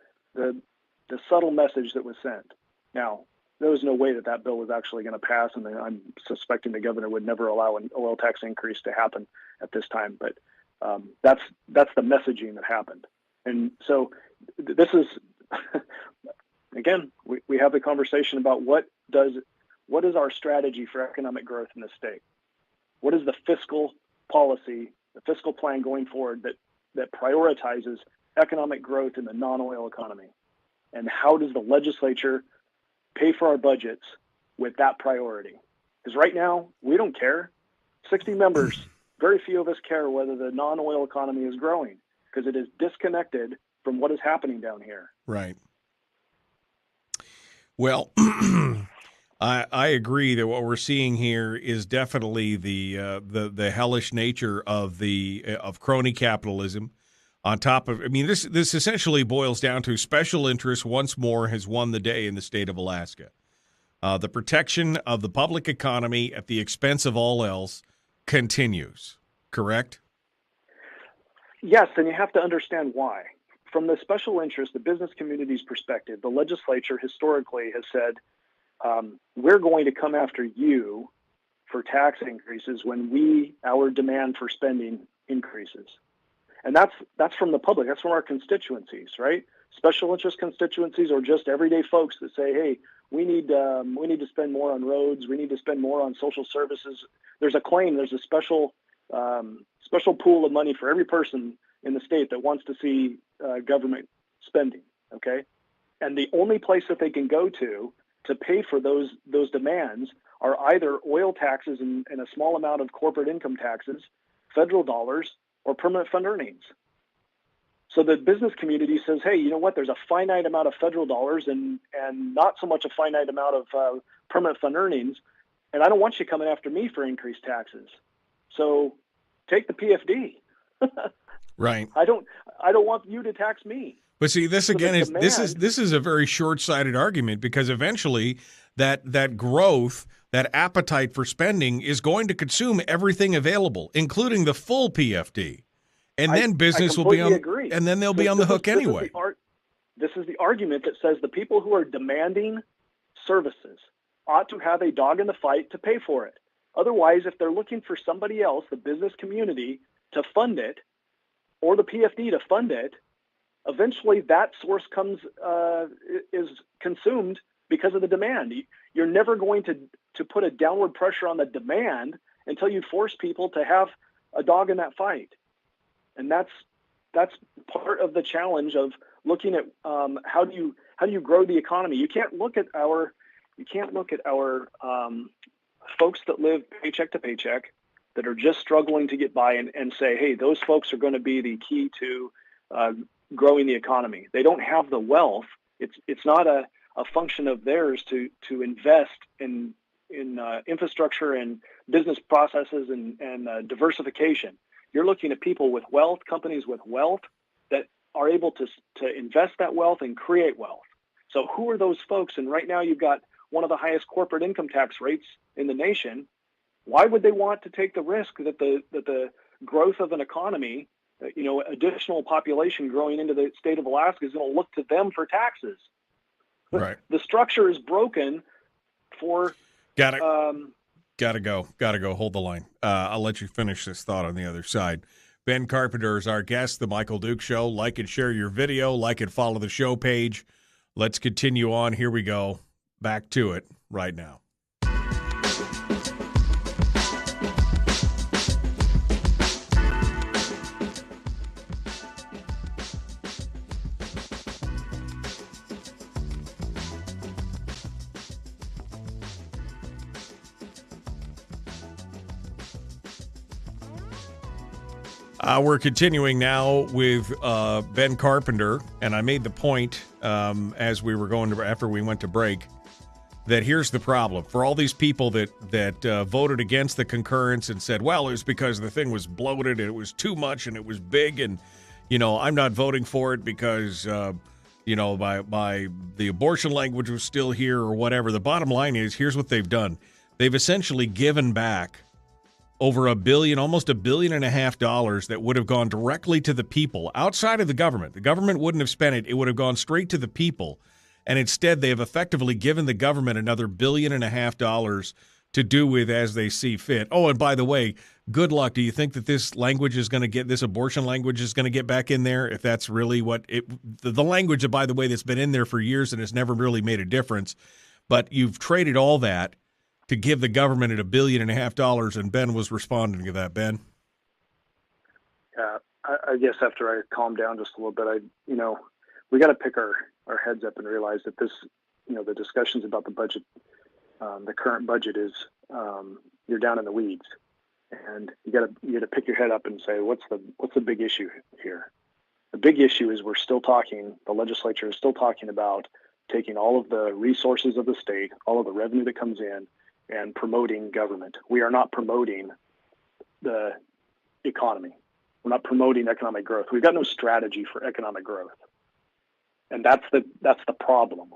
subtle message that was sent. Now, there was no way that bill was actually going to pass, and I'm suspecting the governor would never allow an oil tax increase to happen at this time. But that's the messaging that happened. And so this is, again, we have the conversation about what is our strategy for economic growth in the state? What is the fiscal policy, the fiscal plan going forward that prioritizes economic growth in the non-oil economy? And how does the legislature pay for our budgets with that priority? Because right now, we don't care. 60 members, very few of us care whether the non-oil economy is growing, because it is disconnected from what is happening down here. Right. Well, I agree that what we're seeing here is definitely the hellish nature of crony capitalism. On top of, I mean, this essentially boils down to special interest once more has won the day in the state of Alaska. The protection of the public economy at the expense of all else continues. Correct? Yes, and you have to understand why. From the special interest, the business community's perspective, the legislature historically has said, we're going to come after you for tax increases when our demand for spending increases. And that's from the public. That's from our constituencies, right? Special interest constituencies or just everyday folks that say, hey, we need to spend more on roads. We need to spend more on social services. There's a claim. There's a special pool of money for every person in the state that wants to see government spending. Okay, and the only place that they can go to pay for those demands are either oil taxes and a small amount of corporate income taxes, federal dollars, or permanent fund earnings. So the business community says, hey, you know what? There's a finite amount of federal dollars and not so much a finite amount of permanent fund earnings, and I don't want you coming after me for increased taxes. So take the PFD. Right. I don't want you to tax me. But see, this again is this is a very short-sighted argument, because eventually that growth, that appetite for spending is going to consume everything available, including the full PFD. And then business will be on agree. And then they'll be on the hook anyway. This is the argument that says the people who are demanding services ought to have a dog in the fight to pay for it. Otherwise, if they're looking for somebody else, the business community, to fund it, or the PFD to fund it, eventually that source is consumed because of the demand. You're never going to put a downward pressure on the demand until you force people to have a dog in that fight. And that's part of the challenge of looking at how do you grow the economy. You can't look at our folks that live paycheck to paycheck, that are just struggling to get by, and say, hey, those folks are going to be the key to growing the economy. They don't have the wealth. It's not a function of theirs to invest in infrastructure and business processes and diversification. You're looking at people with wealth, companies with wealth that are able to invest that wealth and create wealth. So who are those folks? And right now you've got one of the highest corporate income tax rates in the nation. Why would they want to take the risk that the growth of an economy, additional population growing into the state of Alaska, is going to look to them for taxes? Right. The structure is broken for. Got to go. Hold the line. I'll let you finish this thought on the other side. Ben Carpenter is our guest, The Michael Duke Show. Like and share your video. Like and follow the show page. Let's continue on. Here we go. Back to it right now. We're continuing now with Ben Carpenter, and I made the point as we were after we went to break, that here's the problem. For all these people that voted against the concurrence and said, well, it was because the thing was bloated and it was too much and it was big, and, I'm not voting for it because, by the abortion language was still here or whatever. The bottom line is, here's what they've done. They've essentially given back over $1 billion, almost $1.5 billion that would have gone directly to the people outside of the government. The government wouldn't have spent it. It would have gone straight to the people. and instead they have effectively given the government another $1.5 billion to do with as they see fit. Oh, and by the way, good luck. Do you think that this abortion language is going to get back in there? If that's really the language, by the way, that's been in there for years and has never really made a difference. But you've traded all that to give the government $1.5 billion, and Ben was responding to that. Ben? Yeah, I guess after I calm down just a little bit, we got to pick our heads up and realize that this, the discussions about the budget, the current budget is, you're down in the weeds, and you got to pick your head up and say, what's the big issue here? The big issue is the legislature is still talking about taking all of the resources of the state, all of the revenue that comes in, and promoting government. We are not promoting the economy. We're not promoting economic growth. We've got no strategy for economic growth. And that's the problem,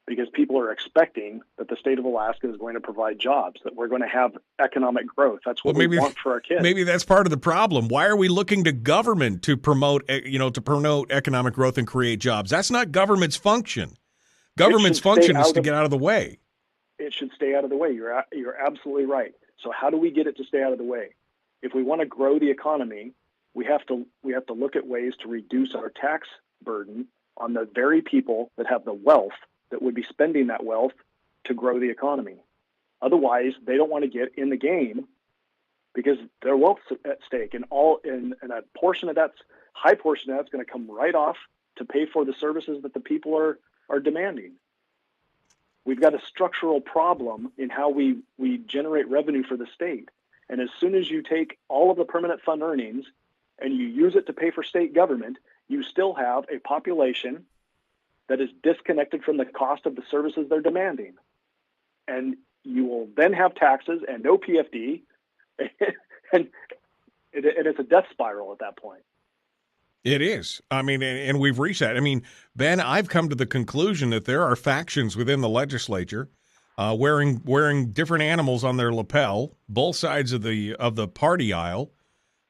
because people are expecting that the state of Alaska is going to provide jobs, that we're going to have economic growth. That's what we want for our kids. Maybe that's part of the problem. Why are we looking to government to promote economic growth and create jobs? That's not government's function. Government's function is to get out of the way. It should stay out of the way. You're absolutely right. So how do we get it to stay out of the way? If we want to grow the economy, we have to look at ways to reduce our tax burden on the very people that have the wealth that would be spending that wealth to grow the economy. Otherwise, they don't want to get in the game because their wealth's at stake, and a portion of high portion of that's going to come right off to pay for the services that the people are demanding. We've got a structural problem in how we generate revenue for the state. And as soon as you take all of the permanent fund earnings and you use it to pay for state government, you still have a population that is disconnected from the cost of the services they're demanding. And you will then have taxes and no PFD, and it's a death spiral at that point. It is. I mean, and we've reached that. I mean, Ben, I've come to the conclusion that there are factions within the legislature wearing different animals on their lapel, both sides of the party aisle,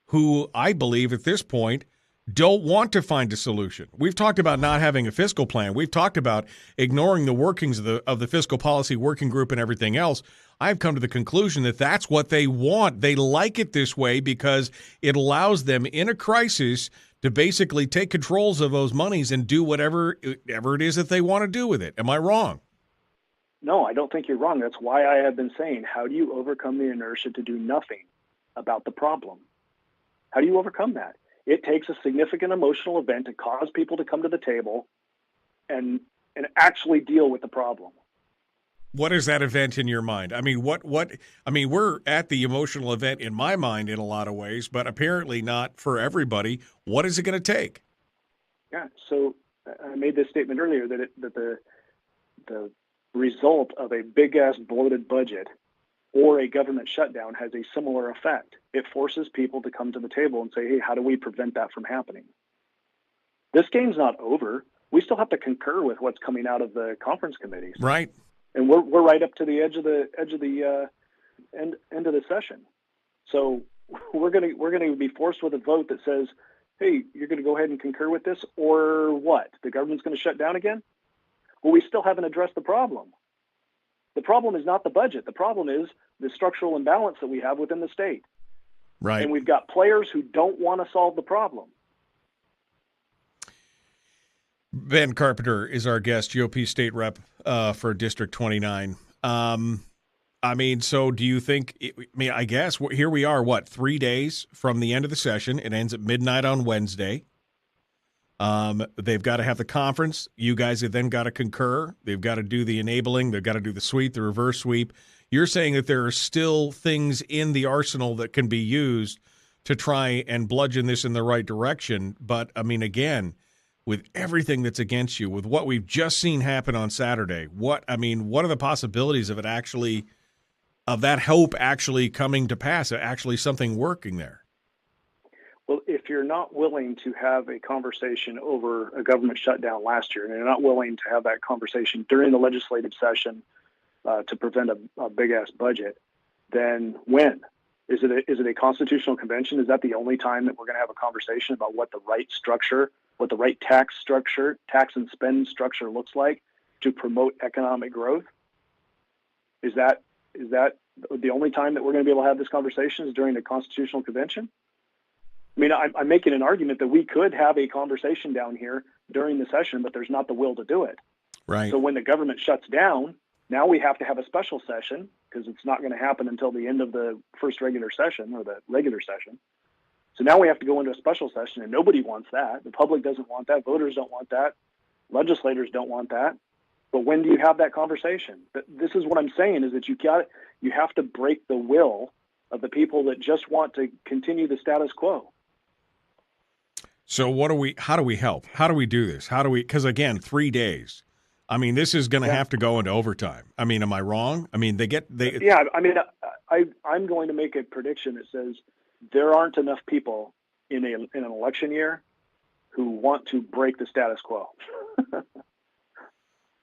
who I believe at this point don't want to find a solution. We've talked about not having a fiscal plan. We've talked about ignoring the workings of the fiscal policy working group and everything else. I've come to the conclusion that that's what they want. They like it this way because it allows them in a crisis to basically take controls of those monies and do whatever it is that they want to do with it. Am I wrong? No, I don't think you're wrong. That's why I have been saying, how do you overcome the inertia to do nothing about the problem? How do you overcome that? It takes a significant emotional event to cause people to come to the table and actually deal with the problem. What is that event in your mind? I mean, we're at the emotional event in my mind in a lot of ways, but apparently not for everybody. What is it going to take? Yeah, so I made this statement earlier that the result of a big-ass bloated budget or a government shutdown has a similar effect. It forces people to come to the table and say, hey, how do we prevent that from happening? This game's not over. We still have to concur with what's coming out of the conference committees. Right. And we're right up to the edge of the end of the session. So we're going to be forced with a vote that says, hey, you're going to go ahead and concur with this, or what? The government's going to shut down again? Well, we still haven't addressed the problem. The problem is not the budget. The problem is the structural imbalance that we have within the state. Right. And we've got players who don't want to solve the problem. Ben Carpenter is our guest, GOP state rep for District 29. I mean, so do you think, I guess here we are, 3 days from the end of the session. It ends at midnight on Wednesday. They've got to have the conference. You guys have then got to concur. They've got to do the enabling. They've got to do the sweep, the reverse sweep. You're saying that there are still things in the arsenal that can be used to try and bludgeon this in the right direction. But, I mean, again, with everything that's against you, with what we've just seen happen on Saturday, what are the possibilities of that hope actually coming to pass, actually something working there? Well, if you're not willing to have a conversation over a government shutdown last year, and you're not willing to have that conversation during the legislative session to prevent a big-ass budget, then when? Is it a constitutional convention? Is that the only time that we're going to have a conversation about what the right structure, what the right tax and spend structure looks like? to promote economic growth? Is that the only time that we're going to be able to have this conversation is during the Constitutional Convention? I mean, I'm making an argument that we could have a conversation down here during the session, but there's not the will to do it. Right. So when the government shuts down, now we have to have a special session because it's not going to happen until the end of the first regular session or the regular session. So now we have to go into a special session, and nobody wants that. The public doesn't want that. Voters don't want that. Legislators don't want that. But when do you have that conversation? This is what I'm saying, is that you have to break the will of the people that just want to continue the status quo. So how do we help? How do we do this? Because again, 3 days. I mean, this is going to have to go into overtime. I mean, am I wrong? I mean, Yeah, I mean, I'm going to make a prediction that says there aren't enough people in an election who want to break the status quo.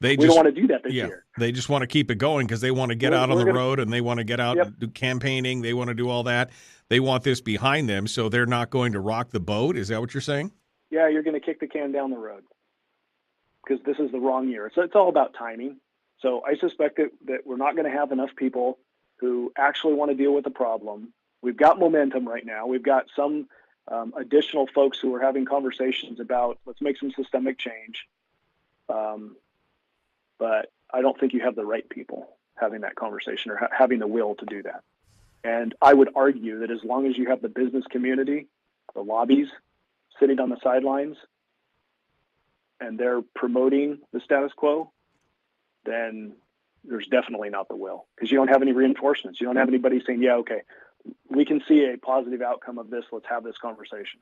We don't want to do that this year. They just want to keep it going because they want to get out on the road and they want to get out and do campaigning. They want to do all that. They want this behind them, so they're not going to rock the boat. Is that what you're saying? Yeah, you're going to kick the can down the road because this is the wrong year. So it's all about timing. So I suspect that we're not going to have enough people who actually want to deal with the problem. We've got momentum right now. We've got some additional folks who are having conversations about let's make some systemic change. But I don't think you have the right people having that conversation or having the will to do that. And I would argue that as long as you have the business community, the lobbies sitting on the sidelines, and they're promoting the status quo, then there's definitely not the will because you don't have any reinforcements. You don't have anybody saying, yeah, okay, we can see a positive outcome of this. Let's have this conversation.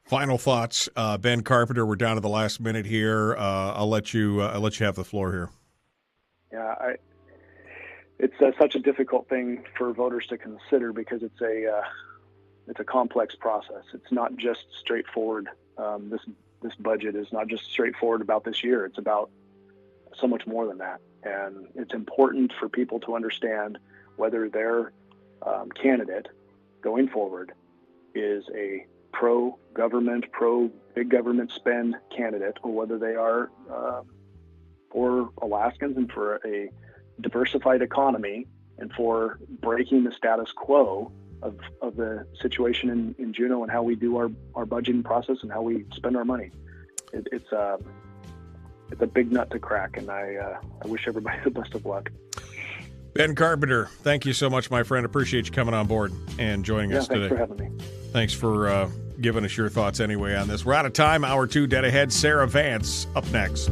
Final thoughts, Ben Carpenter. We're down to the last minute here. I'll let you have the floor here. Yeah, it's such a difficult thing for voters to consider because it's a complex process. It's not just straightforward. This budget is not just straightforward about this year. It's about so much more than that, and it's important for people to understand whether their candidate going forward is a pro-government, pro-big government spend candidate, or whether they are for Alaskans and for a diversified economy and for breaking the status quo of the situation in Juneau and how we do our budgeting process and how we spend our money. It's a big nut to crack, and I wish everybody the best of luck. Ben Carpenter, thank you so much, my friend. Appreciate you coming on board and joining us today. Thanks for having me. Thanks for giving us your thoughts anyway on this. We're out of time. Hour 2 dead ahead. Sarah Vance up next.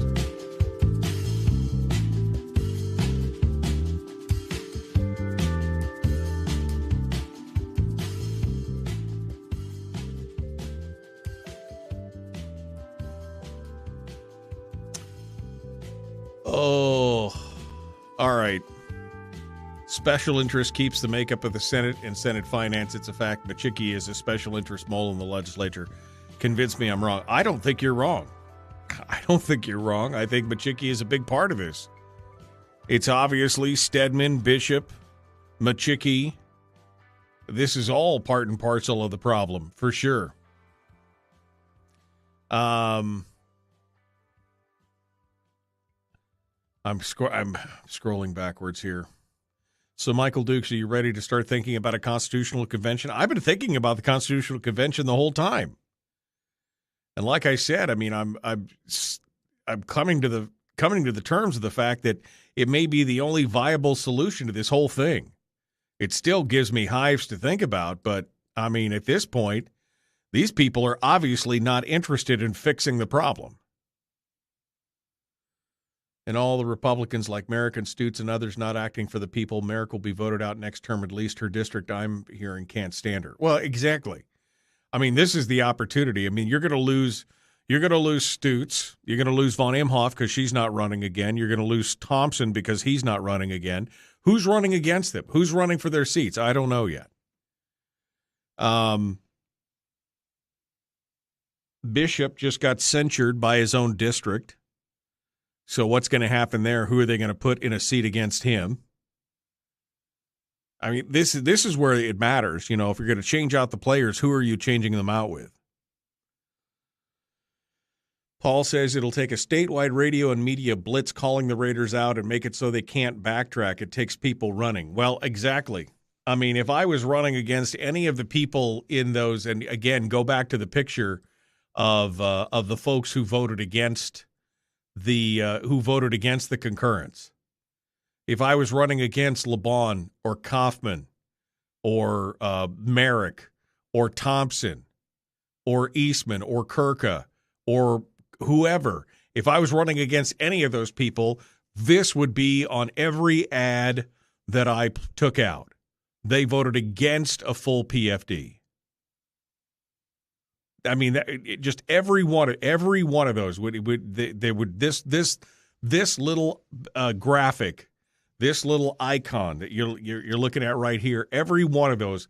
Oh, all right. Special interest keeps the makeup of the Senate and Senate finance. It's a fact. Machicki is a special interest mole in the legislature. Convince me I'm wrong. I don't think you're wrong. I don't think you're wrong. I think Machicki is a big part of this. It's obviously Stedman, Bishop, Machicki. This is all part and parcel of the problem, for sure. I'm scrolling backwards here. So, Michael Dukes, are you ready to start thinking about a constitutional convention? I've been thinking about the constitutional convention the whole time, and like I said, I mean, I'm coming to the terms of the fact that it may be the only viable solution to this whole thing. It still gives me hives to think about, but I mean, at this point, these people are obviously not interested in fixing the problem. And all the Republicans like Merrick and Stutes and others not acting for the people, Merrick will be voted out next term. At least her district, I'm hearing, can't stand her. Well, exactly. I mean, this is the opportunity. I mean, you're going to lose Stutes. You're going to lose Von Imhoff because she's not running again. You're going to lose Thompson because he's not running again. Who's running against them? Who's running for their seats? I don't know yet. Bishop just got censured by his own district. So what's going to happen there? Who are they going to put in a seat against him? I mean, this is where it matters. You know, if you're going to change out the players, who are you changing them out with? Paul says it'll take a statewide radio and media blitz calling the Raiders out and make it so they can't backtrack. It takes people running. Well, exactly. I mean, if I was running against any of the people in those, and again, go back to the picture of the folks who voted against the concurrence. If I was running against LeBon or Kaufman or Merrick or Thompson or Eastman or Kurka or whoever, if I was running against any of those people, this would be on every ad that I took out. They voted against a full PFD. I mean, just every one of those would this little graphic, this little icon that you're looking at right here. Every one of those,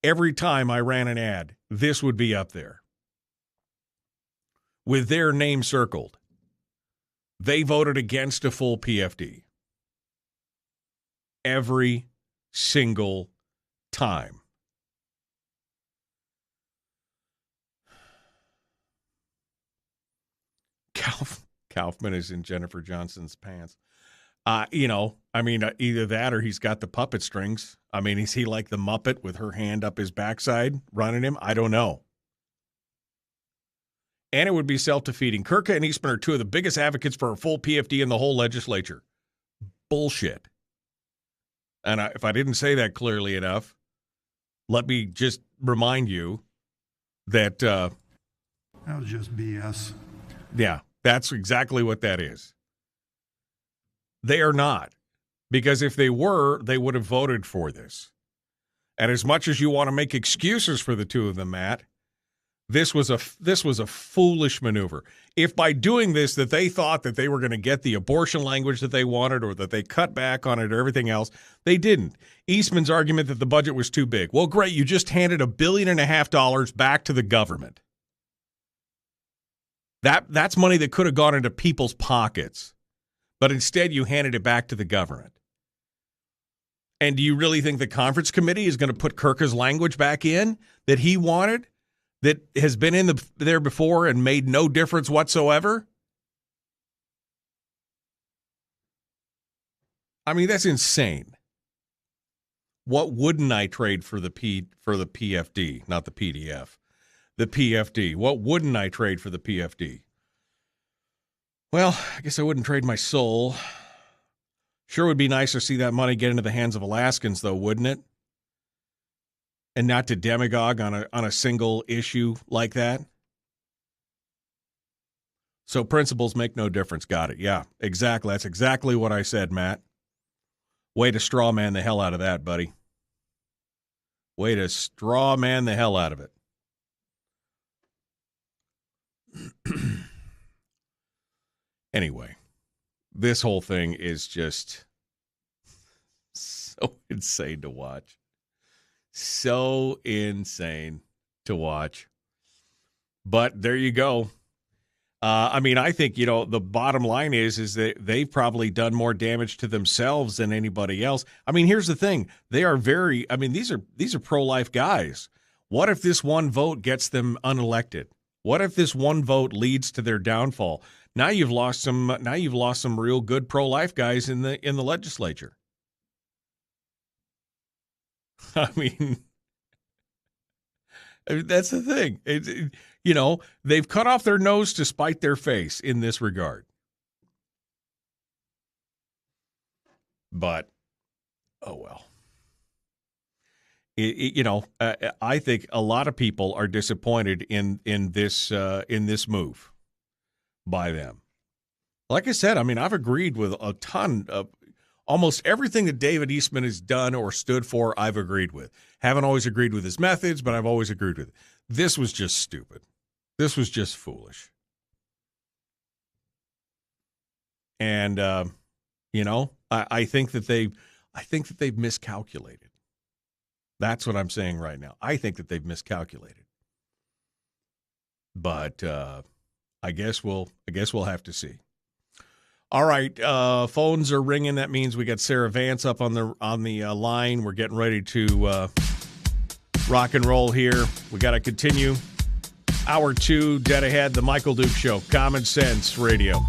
every time I ran an ad, this would be up there with their name circled. They voted against a full PFD. Every single time. Kaufman is in Jennifer Johnson's pants. Either that or he's got the puppet strings. I mean, is he like the Muppet with her hand up his backside running him? I don't know. And it would be self-defeating. Kurka and Eastman are two of the biggest advocates for a full PFD in the whole legislature. Bullshit. And if I didn't say that clearly enough, let me just remind you that that was just BS. Yeah, that's exactly what that is. They are not. Because if they were, they would have voted for this. And as much as you want to make excuses for the two of them, Matt, this was a foolish maneuver. If by doing this that they thought that they were going to get the abortion language that they wanted or that they cut back on it or everything else, they didn't. Eastman's argument that the budget was too big. Well, great, you just handed $1.5 billion back to the government. That's money that could have gone into people's pockets. But instead you handed it back to the government. And do you really think the conference committee is going to put Kurka's language back in that he wanted? That has been in there before and made no difference whatsoever? I mean, that's insane. What wouldn't I trade for the PFD, not the PDF? The PFD. What wouldn't I trade for the PFD? Well, I guess I wouldn't trade my soul. Sure would be nice to see that money get into the hands of Alaskans, though, wouldn't it? And not to demagogue on a single issue like that. So principles make no difference. Got it. Yeah, exactly. That's exactly what I said, Matt. Way to straw man the hell out of that, buddy. Way to straw man the hell out of it. Anyway, this whole thing is just so insane to watch. So insane to watch. But there you go. I think, the bottom line is that they've probably done more damage to themselves than anybody else. I mean, here's the thing. They are these are pro-life guys. What if this one vote gets them unelected? What if this one vote leads to their downfall? Now you've lost some real good pro-life guys in the legislature. I mean, that's the thing. They've cut off their nose to spite their face in this regard. But, oh well. I think a lot of people are disappointed in this move by them. Like I said, I've agreed with a ton of almost everything that David Eastman has done or stood for. I've agreed with. Haven't always agreed with his methods, but I've always agreed with it. This was just stupid. This was just foolish. And I think that they've miscalculated. That's what I'm saying right now. I think that they've miscalculated. But I guess we'll have to see. All right, phones are ringing. That means we got Sarah Vance up on the line. We're getting ready to rock and roll here. We got to continue Hour 2, dead ahead, the Michael Duke Show, Common Sense Radio.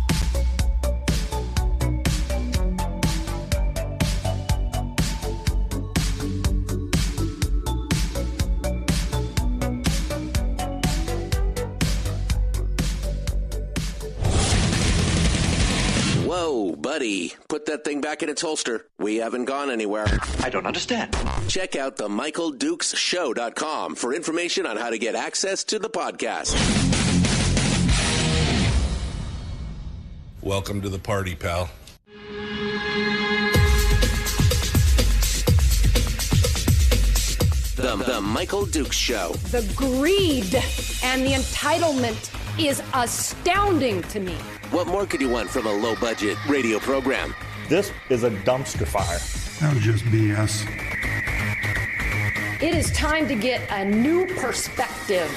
Whoa, buddy. Put that thing back in its holster. We haven't gone anywhere. I don't understand. Check out the MichaelDukesShow.com for information on how to get access to the podcast. Welcome to the party, pal. The Michael Dukes Show. The greed and the entitlement is astounding to me. What more could you want from a low-budget radio program? This is a dumpster fire. That was just BS. It is time to get a new perspective.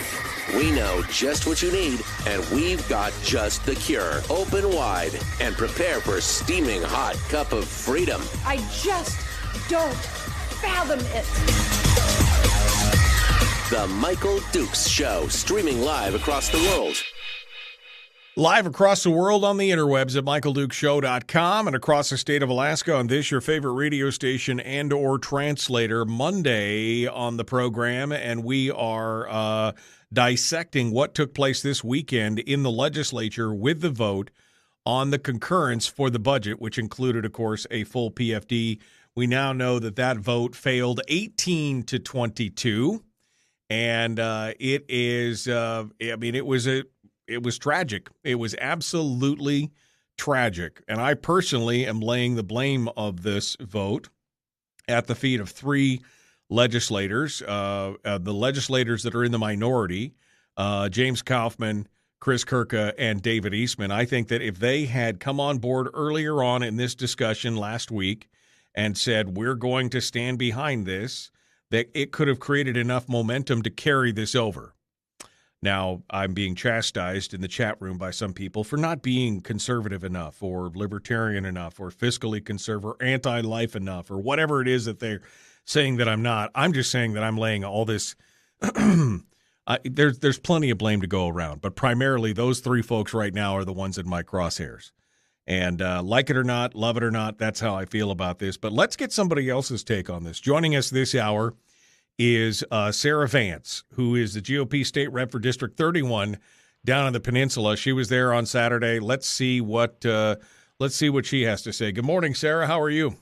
We know just what you need, and we've got just the cure. Open wide and prepare for a steaming hot cup of freedom. I just don't fathom it. The Michael Dukes Show, streaming live across the world. Live across the world on the interwebs at michaeldukeshow.com and across the state of Alaska on this, your favorite radio station and or translator. Monday on the program, and we are dissecting what took place this weekend in the legislature with the vote on the concurrence for the budget, which included, of course, a full PFD. We now know that vote failed 18-22, and it is, it was tragic. It was absolutely tragic. And I personally am laying the blame of this vote at the feet of three legislators, the legislators that are in the minority, James Kaufman, Chris Kurka, and David Eastman. I think that if they had come on board earlier on in this discussion last week and said, we're going to stand behind this, that it could have created enough momentum to carry this over. Now, I'm being chastised in the chat room by some people for not being conservative enough or libertarian enough or fiscally conservative or anti-life enough or whatever it is that they're saying that I'm not. I'm just saying that I'm laying all this there's plenty of blame to go around, but primarily those three folks right now are the ones in my crosshairs. And like it or not, love it or not, that's how I feel about this. But let's get somebody else's take on this. Joining us this hour is Sarah Vance, who is the GOP state rep for District 31 down on the peninsula. She was there on Saturday. Let's see what she has to say. Good morning, Sarah. How are you?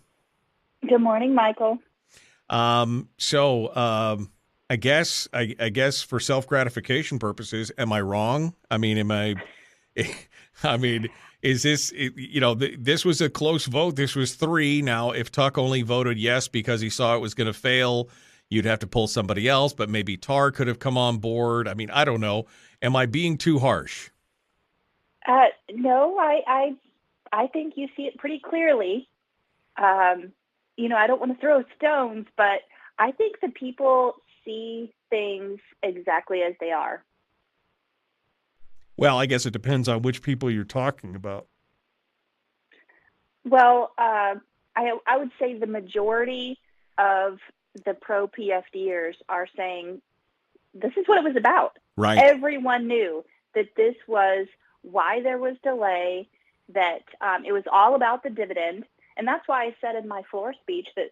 Good morning, Michael. I guess for self-gratification purposes, am I wrong? Is this, this was a close vote. This was 3. Now, if Tuck only voted yes because he saw it was going to fail, you'd have to pull somebody else, but maybe Tar could have come on board. I mean, I don't know. Am I being too harsh? No, I think you see it pretty clearly. I don't want to throw stones, but I think the people see things exactly as they are. Well, I guess it depends on which people you're talking about. Well, I would say the majority of the pro-PFDers are saying this is what it was about. Right. Everyone knew that this was why there was delay, that it was all about the dividend. And that's why I said in my floor speech that,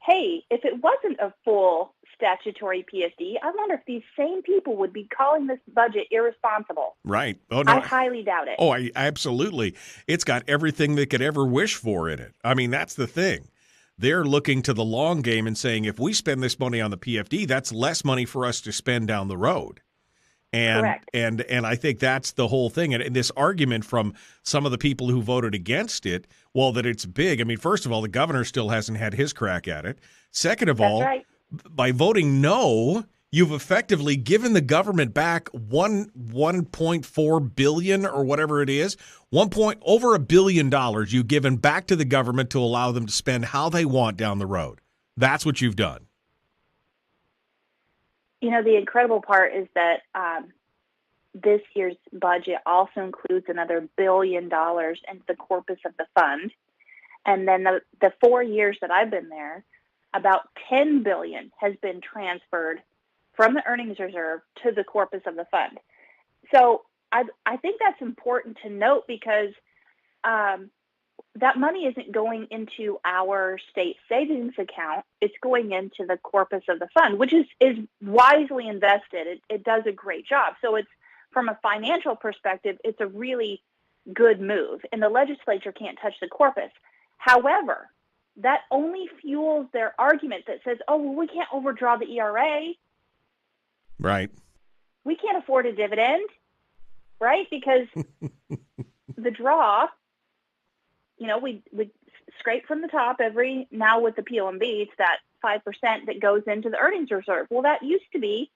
hey, if it wasn't a full statutory PFD, I wonder if these same people would be calling this budget irresponsible. Right. Oh, no. I highly doubt it. Oh, absolutely. It's got everything they could ever wish for in it. I mean, that's the thing. They're looking to the long game and saying, if we spend this money on the PFD, that's less money for us to spend down the road. And Correct. and I think that's the whole thing. And this argument from some of the people who voted against it, well, that it's big. I mean, first of all, the governor still hasn't had his crack at it. Second of all, right. By voting no, you've effectively given the government back $1.4 billion or whatever it is, over $1 billion you've given back to the government to allow them to spend how they want down the road. That's what you've done. The incredible part is that this year's budget also includes another $1 billion into the corpus of the fund. And then the 4 years that I've been there, about $10 billion has been transferred from the earnings reserve to the corpus of the fund. So I think that's important to note because that money isn't going into our state savings account. It's going into the corpus of the fund, which is wisely invested. It does a great job. So it's, from a financial perspective, it's a really good move, and the legislature can't touch the corpus. However, that only fuels their argument that says, oh, well, we can't overdraw the ERA. Right. We can't afford a dividend, right? Because the draw, we scrape from the top now with the POMB, it's that 5% that goes into the earnings reserve. Well, that used to be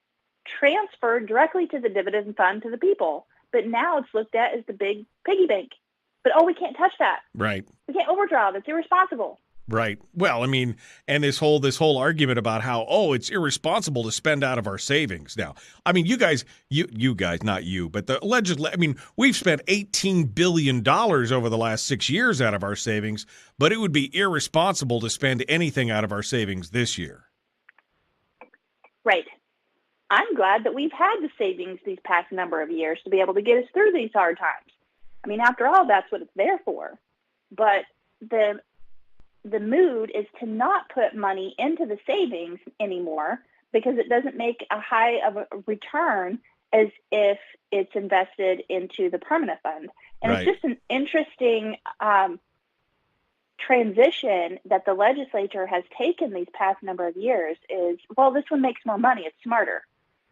transferred directly to the dividend fund to the people, but now it's looked at as the big piggy bank. But, we can't touch that. Right. We can't overdraw. That's irresponsible. Right. Well, I mean, and this whole argument about how, it's irresponsible to spend out of our savings. Now, I mean, you guys, not you, but we've spent $18 billion over the last 6 years out of our savings, but it would be irresponsible to spend anything out of our savings this year. Right. I'm glad that we've had the savings these past number of years to be able to get us through these hard times. I mean, after all, that's what it's there for. But the mood is to not put money into the savings anymore because it doesn't make a high of a return as if it's invested into the permanent fund. And Right. It's just an interesting transition that the legislature has taken these past number of years is, well, this one makes more money, it's smarter.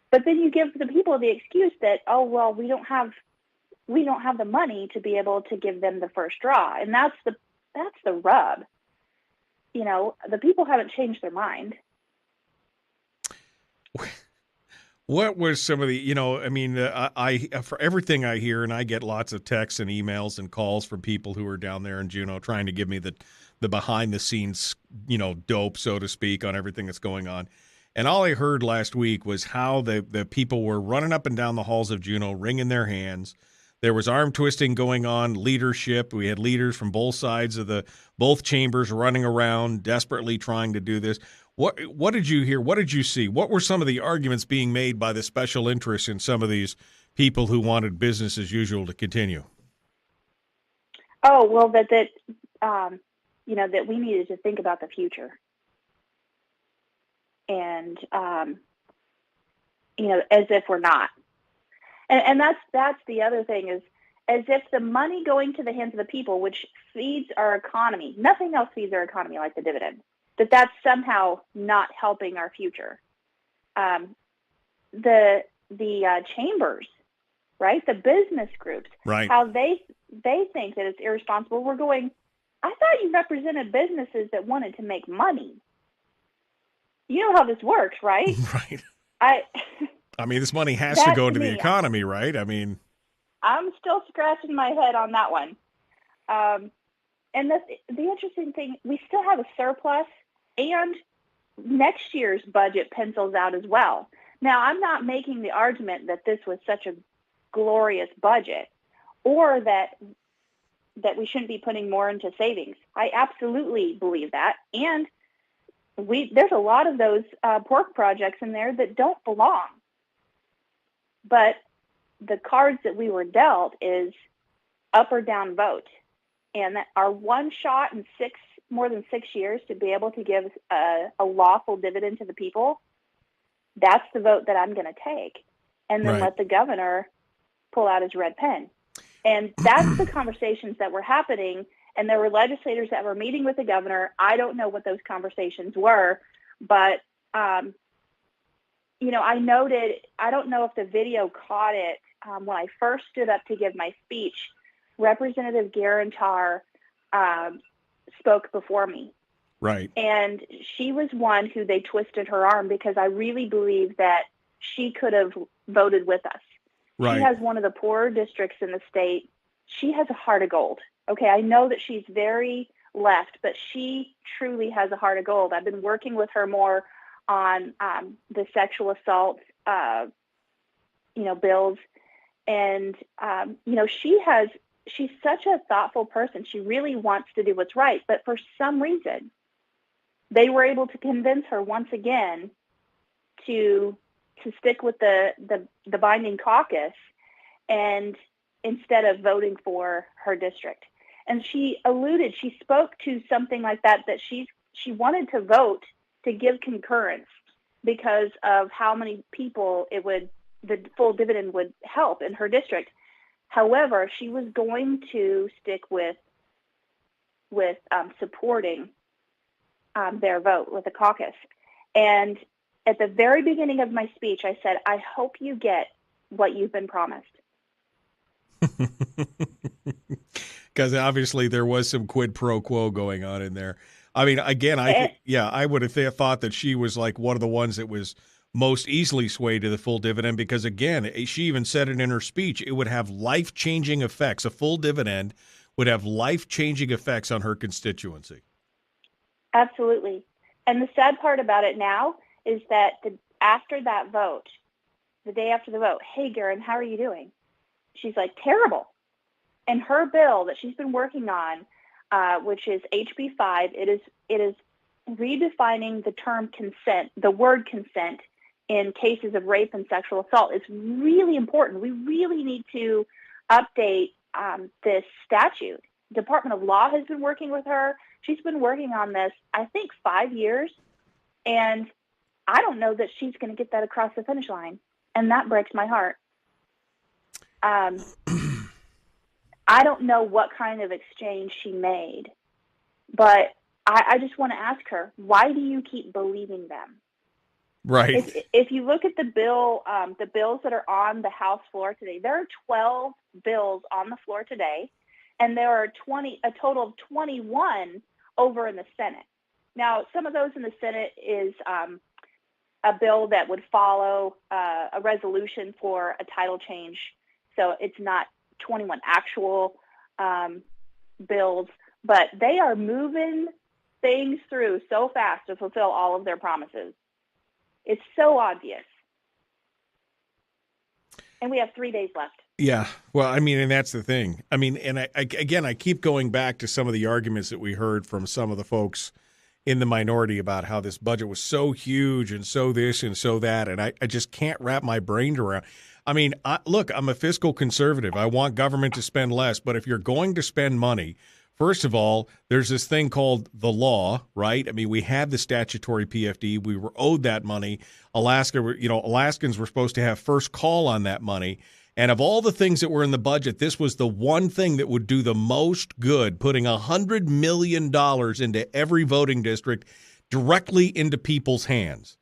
But then you give the people the excuse that, we don't have the money to be able to give them the first draw. And that's the rub. The people haven't changed their mind. What was some of the, I for everything I hear, and I get lots of texts and emails and calls from people who are down there in Juneau trying to give me the behind the scenes, dope, so to speak, on everything that's going on. And all I heard last week was how the people were running up and down the halls of Juneau, wringing their hands. There was arm twisting going on, leadership. We had leaders from both sides of both chambers running around, desperately trying to do this. What did you hear? What did you see? What were some of the arguments being made by the special interests in some of these people who wanted business as usual to continue? Oh, well, that we needed to think about the future. And, as if we're not. And that's the other thing is, as if the money going to the hands of the people, which feeds our economy, nothing else feeds our economy like the dividend, that's somehow not helping our future. The chambers, right? The business groups, right? How they think that it's irresponsible. We're going, I thought you represented businesses that wanted to make money. You know how this works, right? Right. I mean, this money has to go into the economy, right? I mean, I'm still scratching my head on that one. And the interesting thing, we still have a surplus, and next year's budget pencils out as well. Now, I'm not making the argument that this was such a glorious budget, or that we shouldn't be putting more into savings. I absolutely believe that, and there's a lot of those pork projects in there that don't belong. But the cards that we were dealt is up or down vote. And that our one shot in more than 6 years to be able to give a lawful dividend to the people, that's the vote that I'm going to take. And then let the governor pull out his red pen. And that's the conversations that were happening. And there were legislators that were meeting with the governor. I don't know what those conversations were, but I noted, I don't know if the video caught it, when I first stood up to give my speech, Representative Garantar spoke before me. Right. And she was one who they twisted her arm because I really believe that she could have voted with us. Right. She has one of the poorer districts in the state. She has a heart of gold. Okay, I know that she's very left, but she truly has a heart of gold. I've been working with her more on the sexual assault, bills. And, she's such a thoughtful person. She really wants to do what's right. But for some reason, they were able to convince her once again to stick with the binding caucus. and instead of voting for her district. And she spoke to something like that she wanted to vote to give concurrence because of how many people the full dividend would help in her district. However, she was going to stick with supporting their vote with the caucus. And at the very beginning of my speech, I said, I hope you get what you've been promised. Because obviously there was some quid pro quo going on in there. I mean, again, I would have thought that she was like one of the ones that was most easily swayed to the full dividend because, again, she even said it in her speech, it would have life-changing effects. A full dividend would have life-changing effects on her constituency. Absolutely. And the sad part about it now is that after that vote, the day after the vote, hey, Garen, how are you doing? She's like, terrible. And her bill that she's been working on, which is HB 5, it is redefining the term consent, the word consent, in cases of rape and sexual assault. It's really important. We really need to update this statute. Department of Law has been working with her. She's been working on this, I think, 5 years. And I don't know that she's going to get that across the finish line. And that breaks my heart. I don't know what kind of exchange she made, but I just want to ask her, why do you keep believing them? Right. If you look at the bill, the bills that are on the House floor today, there are 12 bills on the floor today, and there are a total of 21 over in the Senate. Now, some of those in the Senate is a bill that would follow a resolution for a title change. So it's not 21 actual bills, but they are moving things through so fast to fulfill all of their promises. It's so obvious. And we have 3 days left. Yeah. Well, I mean, and that's the thing. I mean, and I keep going back to some of the arguments that we heard from some of the folks in the minority about how this budget was so huge and so this and so that. And I just can't wrap my brain around. I mean, look, I'm a fiscal conservative. I want government to spend less. But if you're going to spend money, first of all, there's this thing called the law, right? I mean, we had the statutory PFD. We were owed that money. Alaskans were supposed to have first call on that money. And of all the things that were in the budget, this was the one thing that would do the most good, putting $100 million into every voting district directly into people's hands.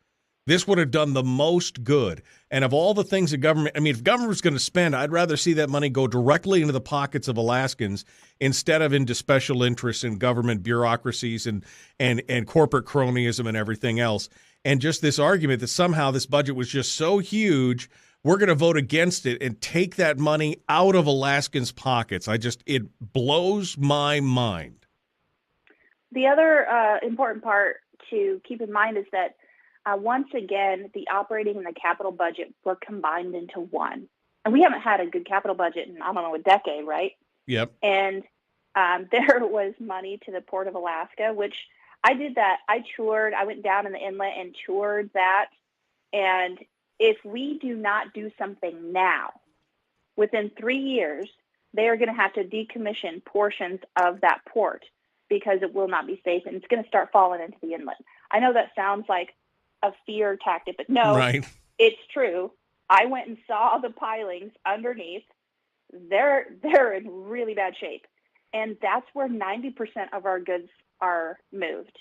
This would have done the most good. And of all the things that government, I mean, if government was going to spend, I'd rather see that money go directly into the pockets of Alaskans instead of into special interests and government bureaucracies and corporate cronyism and everything else. And just this argument that somehow this budget was just so huge, we're going to vote against it and take that money out of Alaskans' pockets. It blows my mind. The other important part to keep in mind is that once again, the operating and the capital budget were combined into one. And we haven't had a good capital budget in, I don't know, a decade, right? Yep. And there was money to the Port of Alaska, which I did that. I went down in the inlet and toured that. And if we do not do something now, within 3 years, they are going to have to decommission portions of that port because it will not be safe and it's going to start falling into the inlet. I know that sounds like a fear tactic, but no, right. It's true. I went and saw the pilings underneath. They're in really bad shape. And that's where 90% of our goods are moved.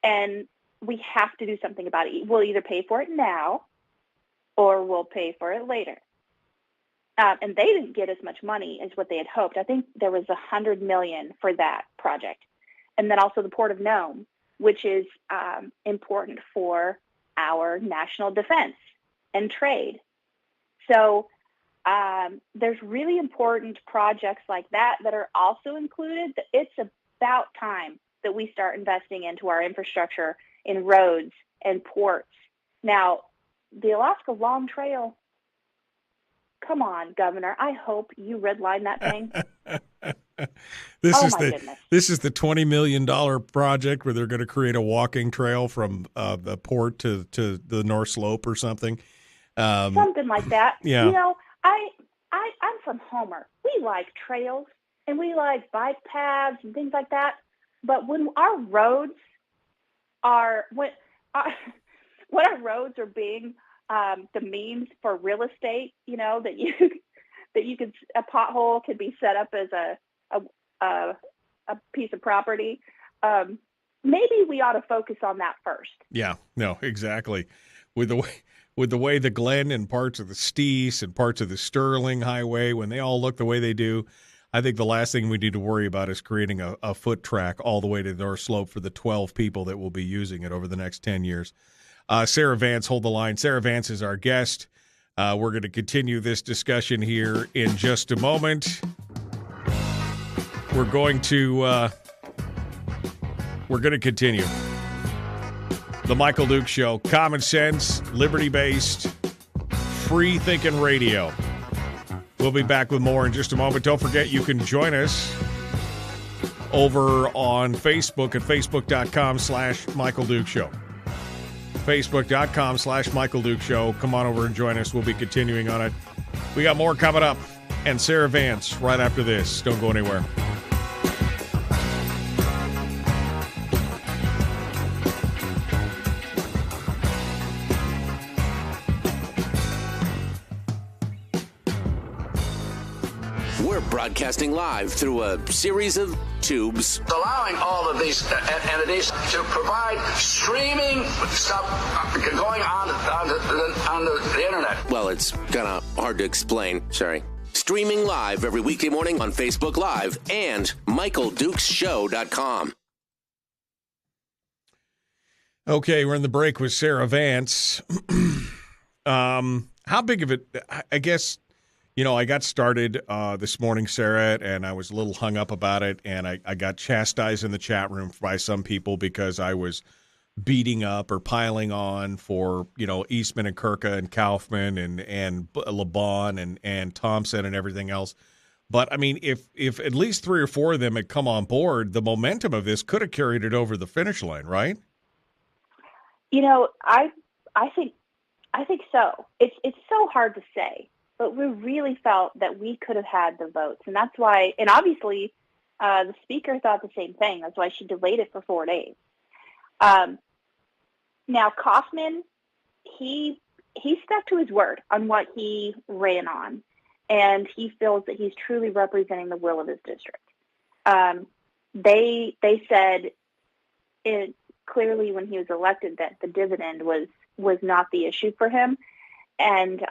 And we have to do something about it. We'll either pay for it now or we'll pay for it later. And they didn't get as much money as what they had hoped. I think there was $100 million for that project. And then also the Port of Nome, which is important for our national defense and trade. So there's really important projects like that are also included. It's about time that we start investing into our infrastructure in roads and ports. Now, the Alaska Long Trail, come on, Governor. I hope you redline that thing. This is the $20 million project where they're going to create a walking trail from the port to the North Slope or something. Something like that. Yeah. You know, I some Homer. We like trails and we like bike paths and things like that. But when our roads are when our roads are being the means for real estate, that you could, a pothole could be set up as a piece of property. Maybe we ought to focus on that first. Yeah, no, exactly. With the way the Glen and parts of the Steese and parts of the Sterling Highway, when they all look the way they do, I think the last thing we need to worry about is creating a foot track all the way to the North Slope for the 12 people that will be using it over the next 10 years. Sarah Vance, hold the line. Sarah Vance is our guest. We're going to continue this discussion here in just a moment. We're going to continue. The Michael Duke Show, common sense, liberty-based, free-thinking radio. We'll be back with more in just a moment. Don't forget, you can join us over on Facebook at facebook.com/Michael Duke Show. Facebook.com/Michael Duke Show. Come on over and join us. We'll be continuing on it. We got more coming up. And Sarah Vance right after this. Don't go anywhere. We're broadcasting live through a series of tubes. Allowing all of these entities to provide streaming stuff going on the internet. Well, it's kind of hard to explain. Sorry. Streaming live every weekday morning on Facebook Live and MichaelDukesShow.com. Okay, we're in the break with Sarah Vance. How big of it, I guess, I got started this morning, Sarah, and I was a little hung up about it, and I got chastised in the chat room by some people because I was beating up or piling on for, Eastman and Kurka and Kaufman and LeBon and Thompson and everything else. But, I mean, if at least 3 or 4 of them had come on board, the momentum of this could have carried it over the finish line, right? I think so. It's so hard to say. But we really felt that we could have had the votes. And that's why, and obviously the speaker thought the same thing. That's why she delayed it for 4 days. Now, Kaufman, he stuck to his word on what he ran on. And he feels that he's truly representing the will of his district. They said it clearly when he was elected that the dividend was not the issue for him. And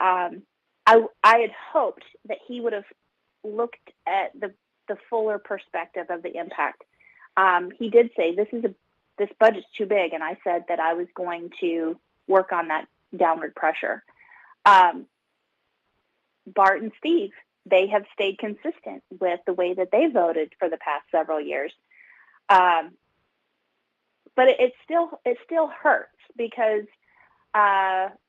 I had hoped that he would have looked at the fuller perspective of the impact. He did say this budget's too big, and I said that I was going to work on that downward pressure. Bart and Steve, they have stayed consistent with the way that they voted for the past several years. But it still hurts because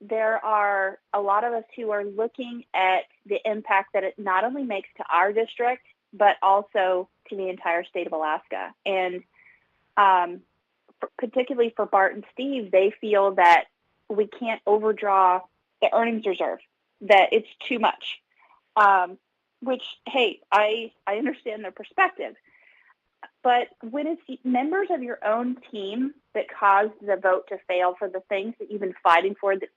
there are a lot of us who are looking at the impact that it not only makes to our district, but also to the entire state of Alaska. And particularly for Bart and Steve, they feel that we can't overdraw the earnings reserve, that it's too much, which, hey, I understand their perspective. But when it's members of your own team that caused the vote to fail for the things that you've been fighting for the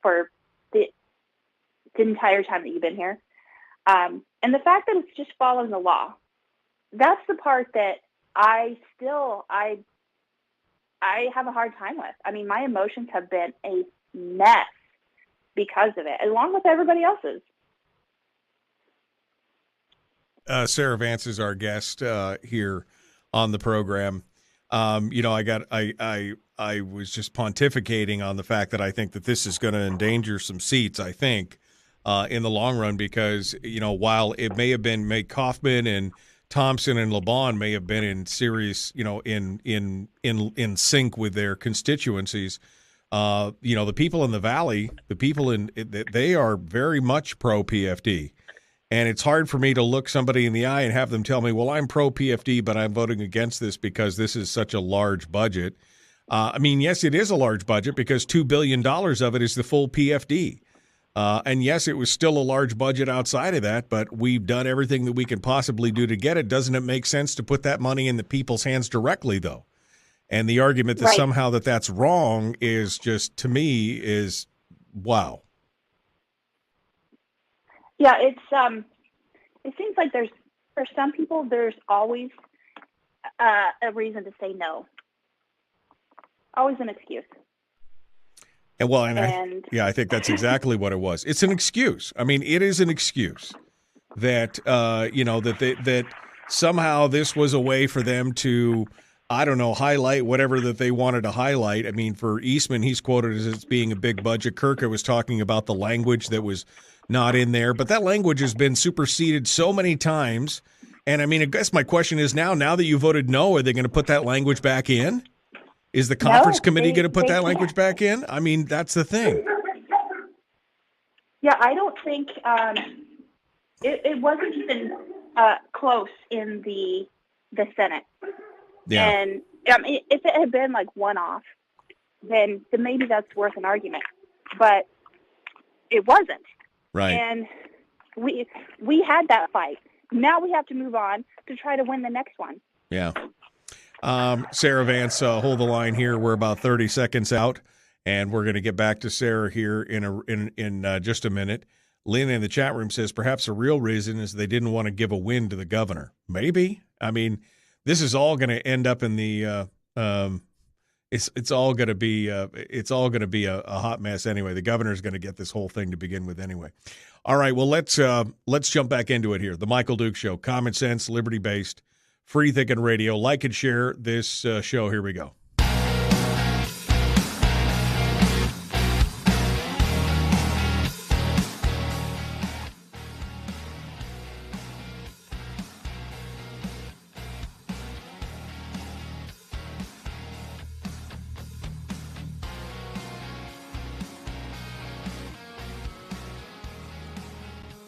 entire time that you've been here, and the fact that it's just following the law, that's the part that I have a hard time with. I mean, my emotions have been a mess because of it, along with everybody else's. Sarah Vance is our guest here on the program. I was just pontificating on the fact that I think that this is going to endanger some seats, I think, in the long run, because, while it may have been Kaufman and Thompson and LeBon may have been in serious, in sync with their constituencies, the people in the Valley, they are very much pro PFD. And it's hard for me to look somebody in the eye and have them tell me, well, I'm pro-PFD, but I'm voting against this because this is such a large budget. Yes, it is a large budget because $2 billion of it is the full PFD. And yes, it was still a large budget outside of that, but we've done everything that we can possibly do to get it. Doesn't it make sense to put that money in the people's hands directly, though? And the argument that Right. somehow that's wrong is just, to me, is wow. Yeah, it seems like for some people, there's always a reason to say no. Always an excuse. And I think that's exactly what it was. It's an excuse. I mean, it is an excuse that that somehow this was a way for them to, I don't know, highlight whatever that they wanted to highlight. I mean, for Eastman, he's quoted as it's being a big budget. Kurka was talking about the language that was not in there, but that language has been superseded so many times. And I mean, I guess my question is now that you voted no, are they going to put that language back in? Is the conference committee going to put that language back in? I mean, that's the thing. Yeah, I don't think it wasn't even close in the Senate. Yeah. And if it had been like one off, then maybe that's worth an argument. But it wasn't. Right. And we had that fight. Now we have to move on to try to win the next one. Yeah. Sarah Vance, hold the line here. We're about 30 seconds out, and we're going to get back to Sarah here in just a minute. Lynn in the chat room says perhaps the real reason is they didn't want to give a win to the governor. Maybe. I mean, this is all going to end up in the it's all going to be a hot mess anyway. The governor's going to get this whole thing to begin with anyway. All right, well let's jump back into it here. The Michael Duke Show, common sense, liberty based, free thinking radio. Like and share this show. Here we go.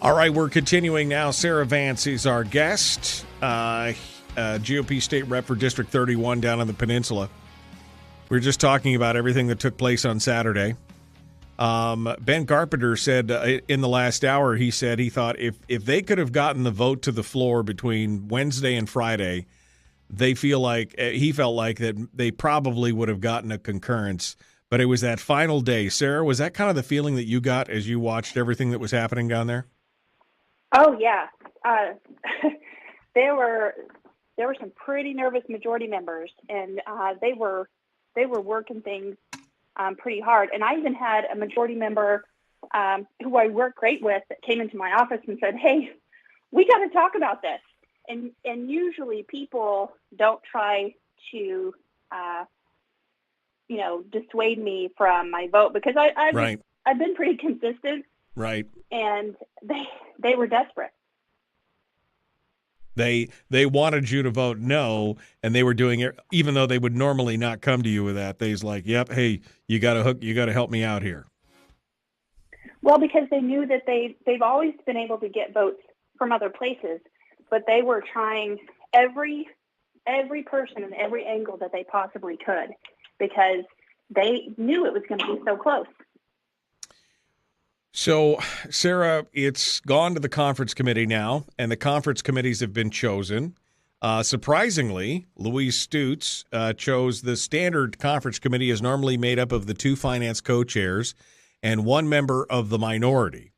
All right, we're continuing now. Sarah Vance is our guest, GOP state rep for District 31 down on the peninsula. We were just talking about everything that took place on Saturday. Ben Carpenter said in the last hour, he said he thought if they could have gotten the vote to the floor between Wednesday and Friday, he felt like that they probably would have gotten a concurrence. But it was that final day. Sarah, was that kind of the feeling that you got as you watched everything that was happening down there? Oh yeah, there were some pretty nervous majority members, and they were working things pretty hard. And I even had a majority member who I work great with that came into my office and said, "Hey, we got to talk about this." And usually people don't try to dissuade me from my vote because I've been pretty consistent. Right. And they were desperate. They wanted you to vote no, and they were doing it even though they would normally not come to you with that. They's like, "Yep, hey, you got to help me out here." Well, because they knew that they've always been able to get votes from other places, but they were trying every person and every angle that they possibly could because they knew it was going to be so close. So, Sarah, it's gone to the conference committee now, and the conference committees have been chosen. Surprisingly, Louise Stutz chose the standard conference committee is normally made up of the two finance co-chairs and one member of the minority.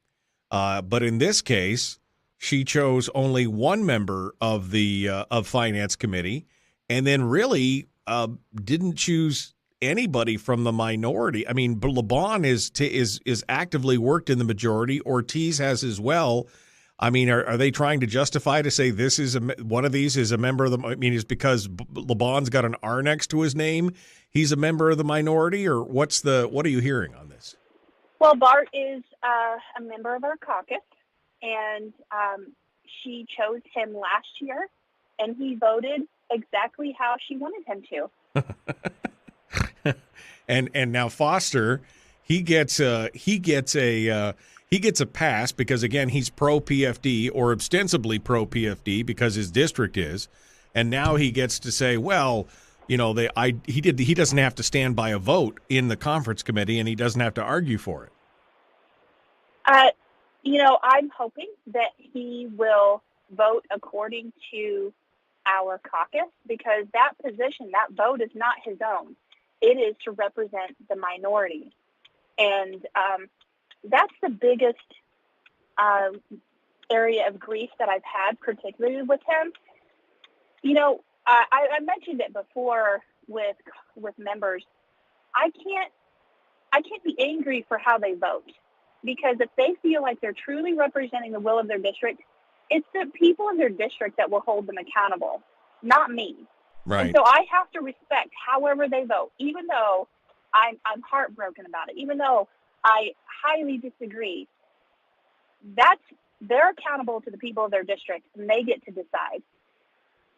But in this case, she chose only one member of the of finance committee, and then really didn't choose anybody from the minority. I mean, LeBon is actively worked in the majority. Ortiz has as well. I mean, are they trying to justify to say this is one of these is a member of the? I mean, is because LeBon's got an R next to his name, he's a member of the minority, or what are you hearing on this? Well, Bart is a member of our caucus, and she chose him last year, and he voted exactly how she wanted him to. And now Foster, he gets a pass because again he's pro PFD or ostensibly pro PFD because his district is, and now he gets to say, well, he doesn't have to stand by a vote in the conference committee and he doesn't have to argue for it. I'm hoping that he will vote according to our caucus, because that position, that vote is not his own. It is to represent the minority. And that's the biggest area of grief that I've had, particularly with him. I mentioned it before with members. I can't be angry for how they vote, because if they feel like they're truly representing the will of their district, it's the people in their district that will hold them accountable, not me. Right. And so I have to respect however they vote, even though I'm heartbroken about it, even though I highly disagree. They're accountable to the people of their district, and they get to decide.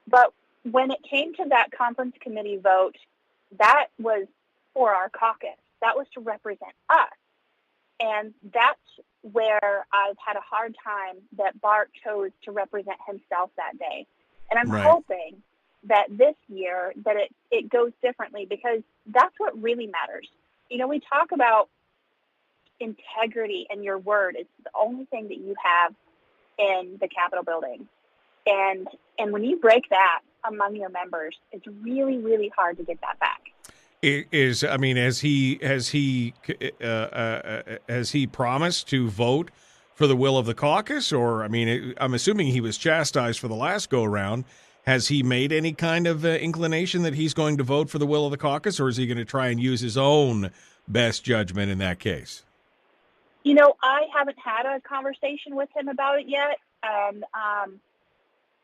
But when it came to that conference committee vote, that was for our caucus. That was to represent us. And that's where I've had a hard time that Bart chose to represent himself that day. And I'm hoping that this year that it goes differently, because that's what really matters. We talk about integrity, and your word is the only thing that you have in the Capitol building. And when you break that among your members, it's really, really hard to get that back. Has he promised to vote for the will of the caucus? Or, I'm assuming he was chastised for the last go-around. Has he made any kind of inclination that he's going to vote for the will of the caucus, or is he going to try and use his own best judgment in that case? I haven't had a conversation with him about it yet. And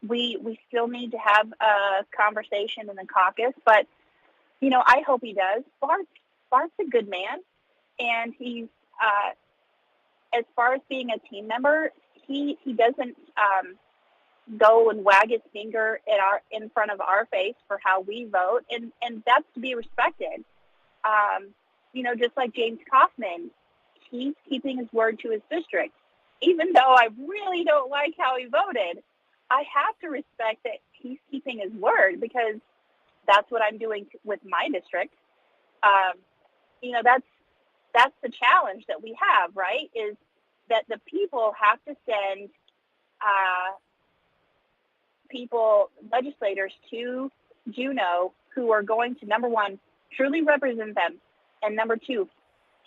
we still need to have a conversation in the caucus, but I hope he does. Bart's a good man, and he's as far as being a team member, he doesn't go and wag his finger in front of our face for how we vote, and that's to be respected. Just like James Kaufman, he's keeping his word to his district. Even though I really don't like how he voted, I have to respect that he's keeping his word, because that's what I'm doing with my district. That's the challenge that we have, right? Is that the people have to send legislators to Juneau who are going to, number one, truly represent them, and number two,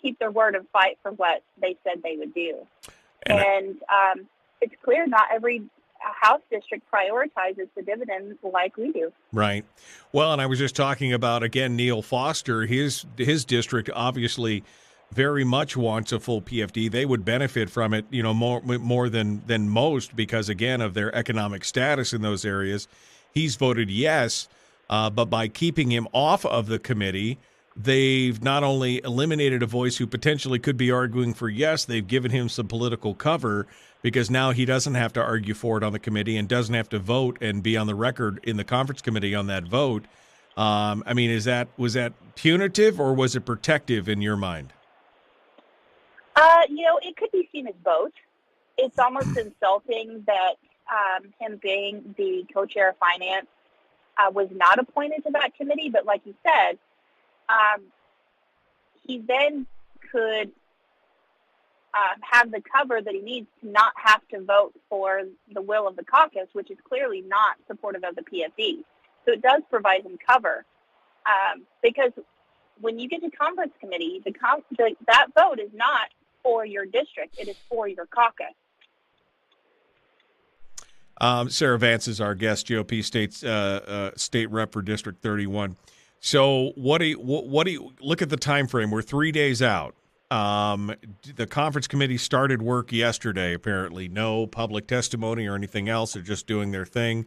keep their word and fight for what they said they would do. And it's clear not every House district prioritizes the dividends like we do. Right. Well, and I was just talking about, again, Neil Foster. His district obviously very much wants a full PFD. They would benefit from it, more than most, because, again, of their economic status in those areas. He's voted yes, but by keeping him off of the committee, they've not only eliminated a voice who potentially could be arguing for yes, they've given him some political cover, because now he doesn't have to argue for it on the committee and doesn't have to vote and be on the record in the conference committee on that vote. Was that punitive, or was it protective in your mind? It could be seen as both. It's almost insulting that him being the co-chair of finance was not appointed to that committee, but like you said, he then could have the cover that he needs to not have to vote for the will of the caucus, which is clearly not supportive of the PFD. So it does provide him cover, because when you get to conference committee, that vote is not for your district; it is for your caucus. Sarah Vance is our guest, GOP state rep for District 31. So what do you look at the time frame? We're 3 days out. The conference committee started work yesterday, apparently. No public testimony or anything else. They're just doing their thing.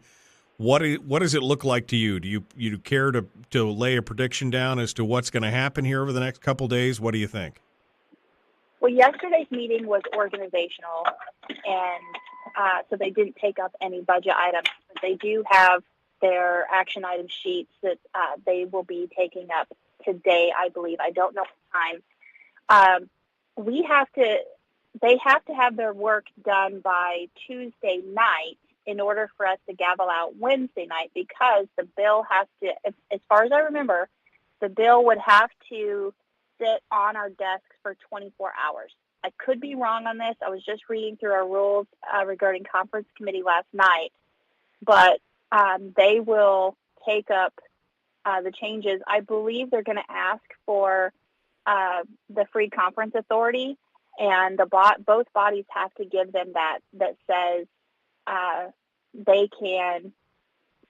What does it look like to you? Do you care to lay a prediction down as to what's going to happen here over the next couple days? What do you think? Well, yesterday's meeting was organizational, and so they didn't take up any budget items. But they do have their action item sheets that they will be taking up today, I believe. I don't know what time. They have to have their work done by Tuesday night in order for us to gavel out Wednesday night, because the bill has to, as far as I remember, the bill would have to sit on our desks for 24 hours. I could be wrong on this. I was just reading through our rules regarding conference committee last night, but they will take up the changes. I believe they're going to ask for the free conference authority, and both bodies have to give them that says they can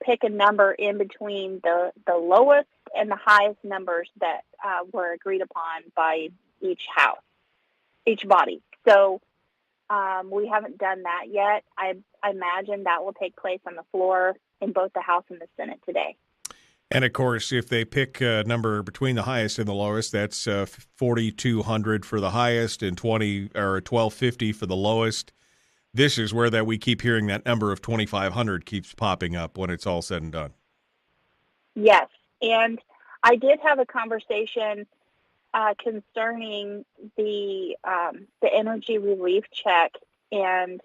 pick a number in between the lowest and the highest numbers that were agreed upon by each body. So we haven't done that yet. I imagine that will take place on the floor in both the House and the Senate today. And, of course, if they pick a number between the highest and the lowest, that's 4,200 for the highest and 1,250 for the lowest. This is where that we keep hearing that number of 2,500 keeps popping up when it's all said and done. Yes, and I did have a conversation concerning the energy relief check, and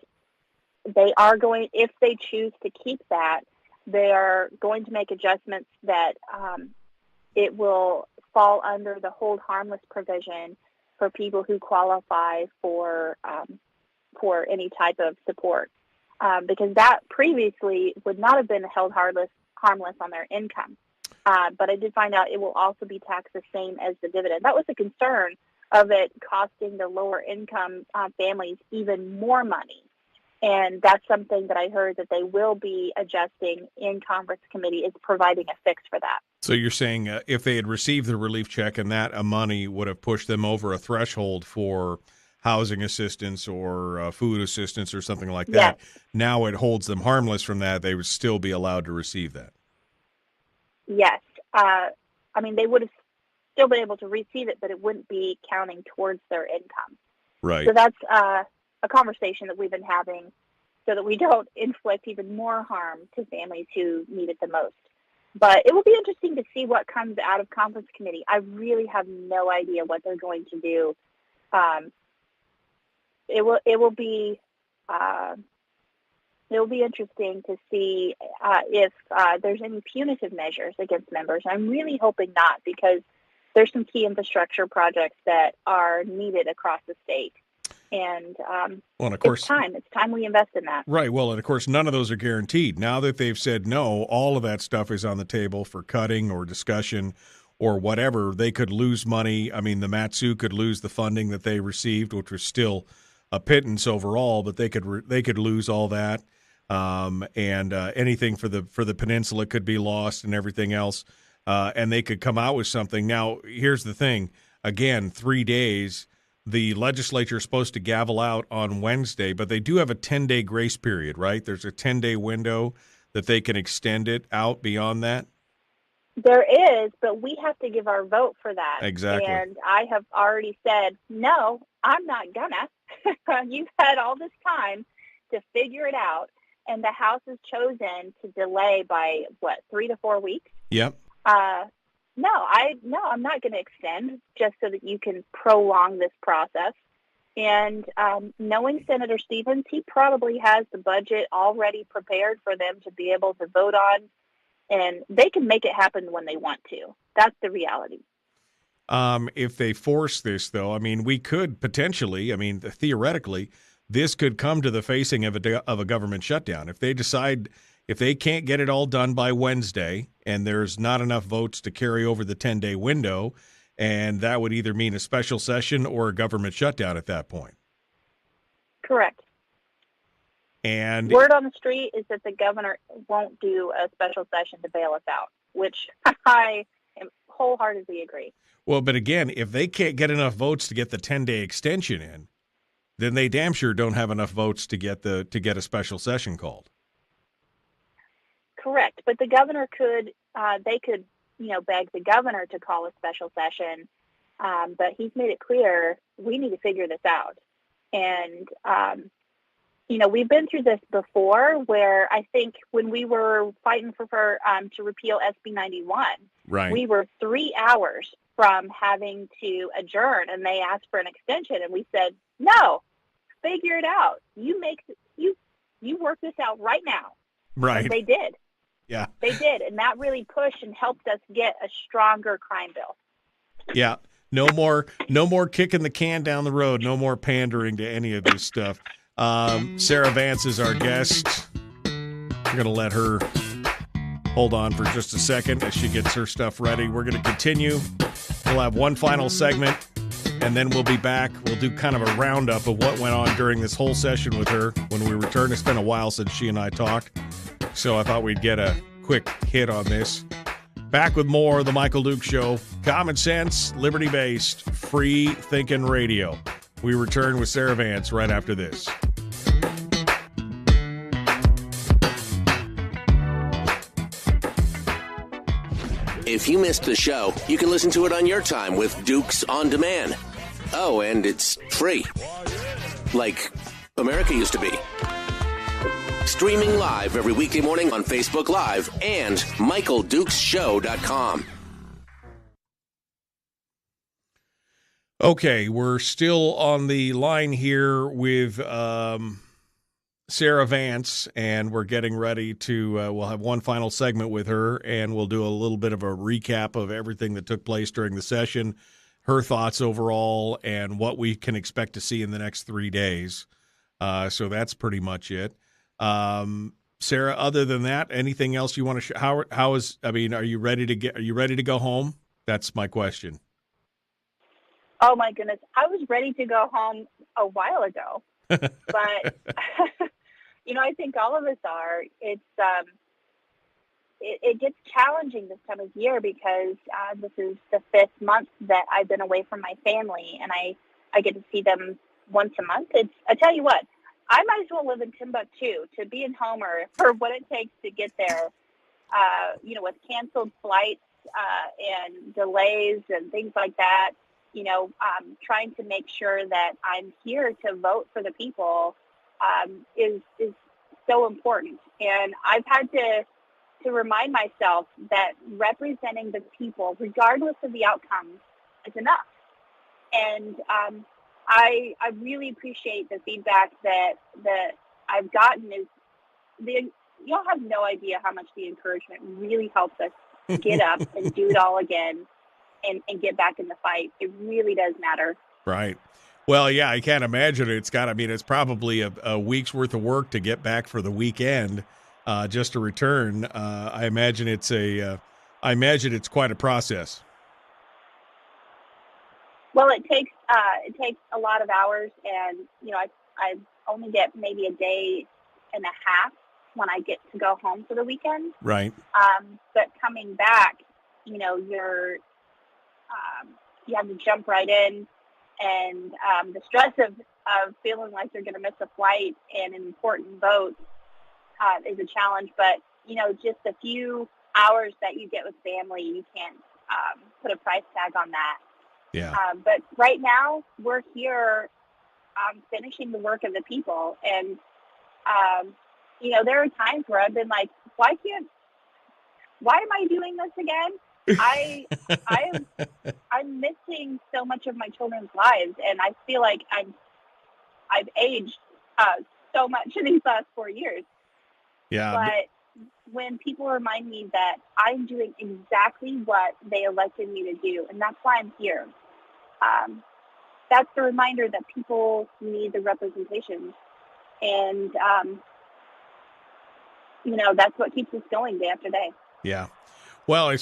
they are going, if they choose to keep that, they are going to make adjustments that it will fall under the hold harmless provision for people who qualify for any type of support, because that previously would not have been held harmless on their income. But I did find out it will also be taxed the same as the dividend. That was a concern of it costing the lower income families even more money. And that's something that I heard that they will be adjusting in conference committee, is providing a fix for that. So you're saying if they had received the relief check and that money would have pushed them over a threshold for housing assistance or food assistance or something like that, yes. Now it holds them harmless from that. They would still be allowed to receive that. Yes. I mean, they would have still been able to receive it, but it wouldn't be counting towards their income. Right. So that's a conversation that we've been having so that we don't inflict even more harm to families who need it the most. But it will be interesting to see what comes out of conference committee. I really have no idea what they're going to do. It will be interesting to see if there's any punitive measures against members. I'm really hoping not, because there's some key infrastructure projects that are needed across the state. And, well, of course, it's time we invest in that. Right. Well, and of course, none of those are guaranteed. Now that they've said no, all of that stuff is on the table for cutting or discussion or whatever. They could lose money. I mean, the Matsu could lose the funding that they received, which was still a pittance overall, but they could lose all that. And anything for the peninsula could be lost and everything else. And they could come out with something. Now, here's the thing. Again, 3 days. The legislature is supposed to gavel out on Wednesday, but they do have a 10-day grace period, right? There's a 10-day window that they can extend it out beyond that. There is, but we have to give our vote for that. Exactly. And I have already said, no, I'm not gonna. You've had all this time to figure it out, and the House has chosen to delay by, 3 to 4 weeks? Yep. No, I'm not going to extend just so that you can prolong this process. And knowing Senator Stevens, he probably has the budget already prepared for them to be able to vote on, and they can make it happen when they want to. That's the reality. If they force this, though, I mean, we could potentially, I mean, theoretically, this could come to the facing of a government shutdown. If they decide, if they can't get it all done by Wednesday and there's not enough votes to carry over the 10-day window, and that would either mean a special session or a government shutdown at that point. Correct. And word on the street is that the governor won't do a special session to bail us out, which I wholeheartedly agree. Well, but again, if they can't get enough votes to get the 10-day extension in, then they damn sure don't have enough votes to get a special session called. Correct, but the governor could, they could, beg the governor to call a special session, but he's made it clear we need to figure this out. And, we've been through this before, where I think when we were fighting for to repeal SB 91, right, we were 3 hours from having to adjourn, and they asked for an extension, and we said, no, figure it out. You work this out right now. Right. And they did. Yeah. They did, and that really pushed and helped us get a stronger crime bill. Yeah. No more kicking the can down the road. No more pandering to any of this stuff. Sarah Vance is our guest. We're going to let her hold on for just a second as she gets her stuff ready. We're going to continue. We'll have one final segment, and then we'll be back. We'll do kind of a roundup of what went on during this whole session with her when we return. It's been a while since she and I talked, so I thought we'd get a quick hit on this. Back with more of The Michael Duke Show. Common sense, liberty-based, free-thinking radio. We return with Sarah Vance right after this. If you missed the show, you can listen to it on your time with Dukes On Demand. Oh, and it's free. Like America used to be. Streaming live every weekday morning on Facebook Live and MichaelDukesShow.com. Okay, we're still on the line here with Sarah Vance, and we're getting ready to, we'll have one final segment with her, and we'll do a little bit of a recap of everything that took place during the session, her thoughts overall, and what we can expect to see in the next 3 days. So that's pretty much it. Sarah, other than that, anything else you want to are you ready to go home? That's my question. Oh my goodness. I was ready to go home a while ago, but I think all of us are. It gets challenging this time of year because this is the 5th month that I've been away from my family, and I get to see them once a month. I tell you what, I might as well live in Timbuktu to be in Homer for what it takes to get there, with canceled flights and delays and things like that, trying to make sure that I'm here to vote for the people is so important. And I've had to remind myself that representing the people, regardless of the outcome, is enough. And I really appreciate the feedback that I've gotten. You'll have no idea how much the encouragement really helps us get up and do it all again and get back in the fight. It really does matter. Right. Well, yeah, I can't imagine it. It's probably a week's worth of work to get back for the weekend, just to return. I imagine it's quite a process. Well, it takes a lot of hours, and I only get maybe a day and a half when I get to go home for the weekend. Right. But coming back, you have to jump right in, and the stress of feeling like you're going to miss a flight and an important vote is a challenge. But just a few hours that you get with family, you can't put a price tag on that. Yeah. But right now, we're here finishing the work of the people. And, there are times where I've been like, why am I doing this again? I'm missing so much of my children's lives, and I feel like I've aged so much in these last 4 years. Yeah. But when people remind me that I'm doing exactly what they elected me to do, and that's why I'm here, that's the reminder that people need the representation. And, that's what keeps us going day after day. Yeah. Well,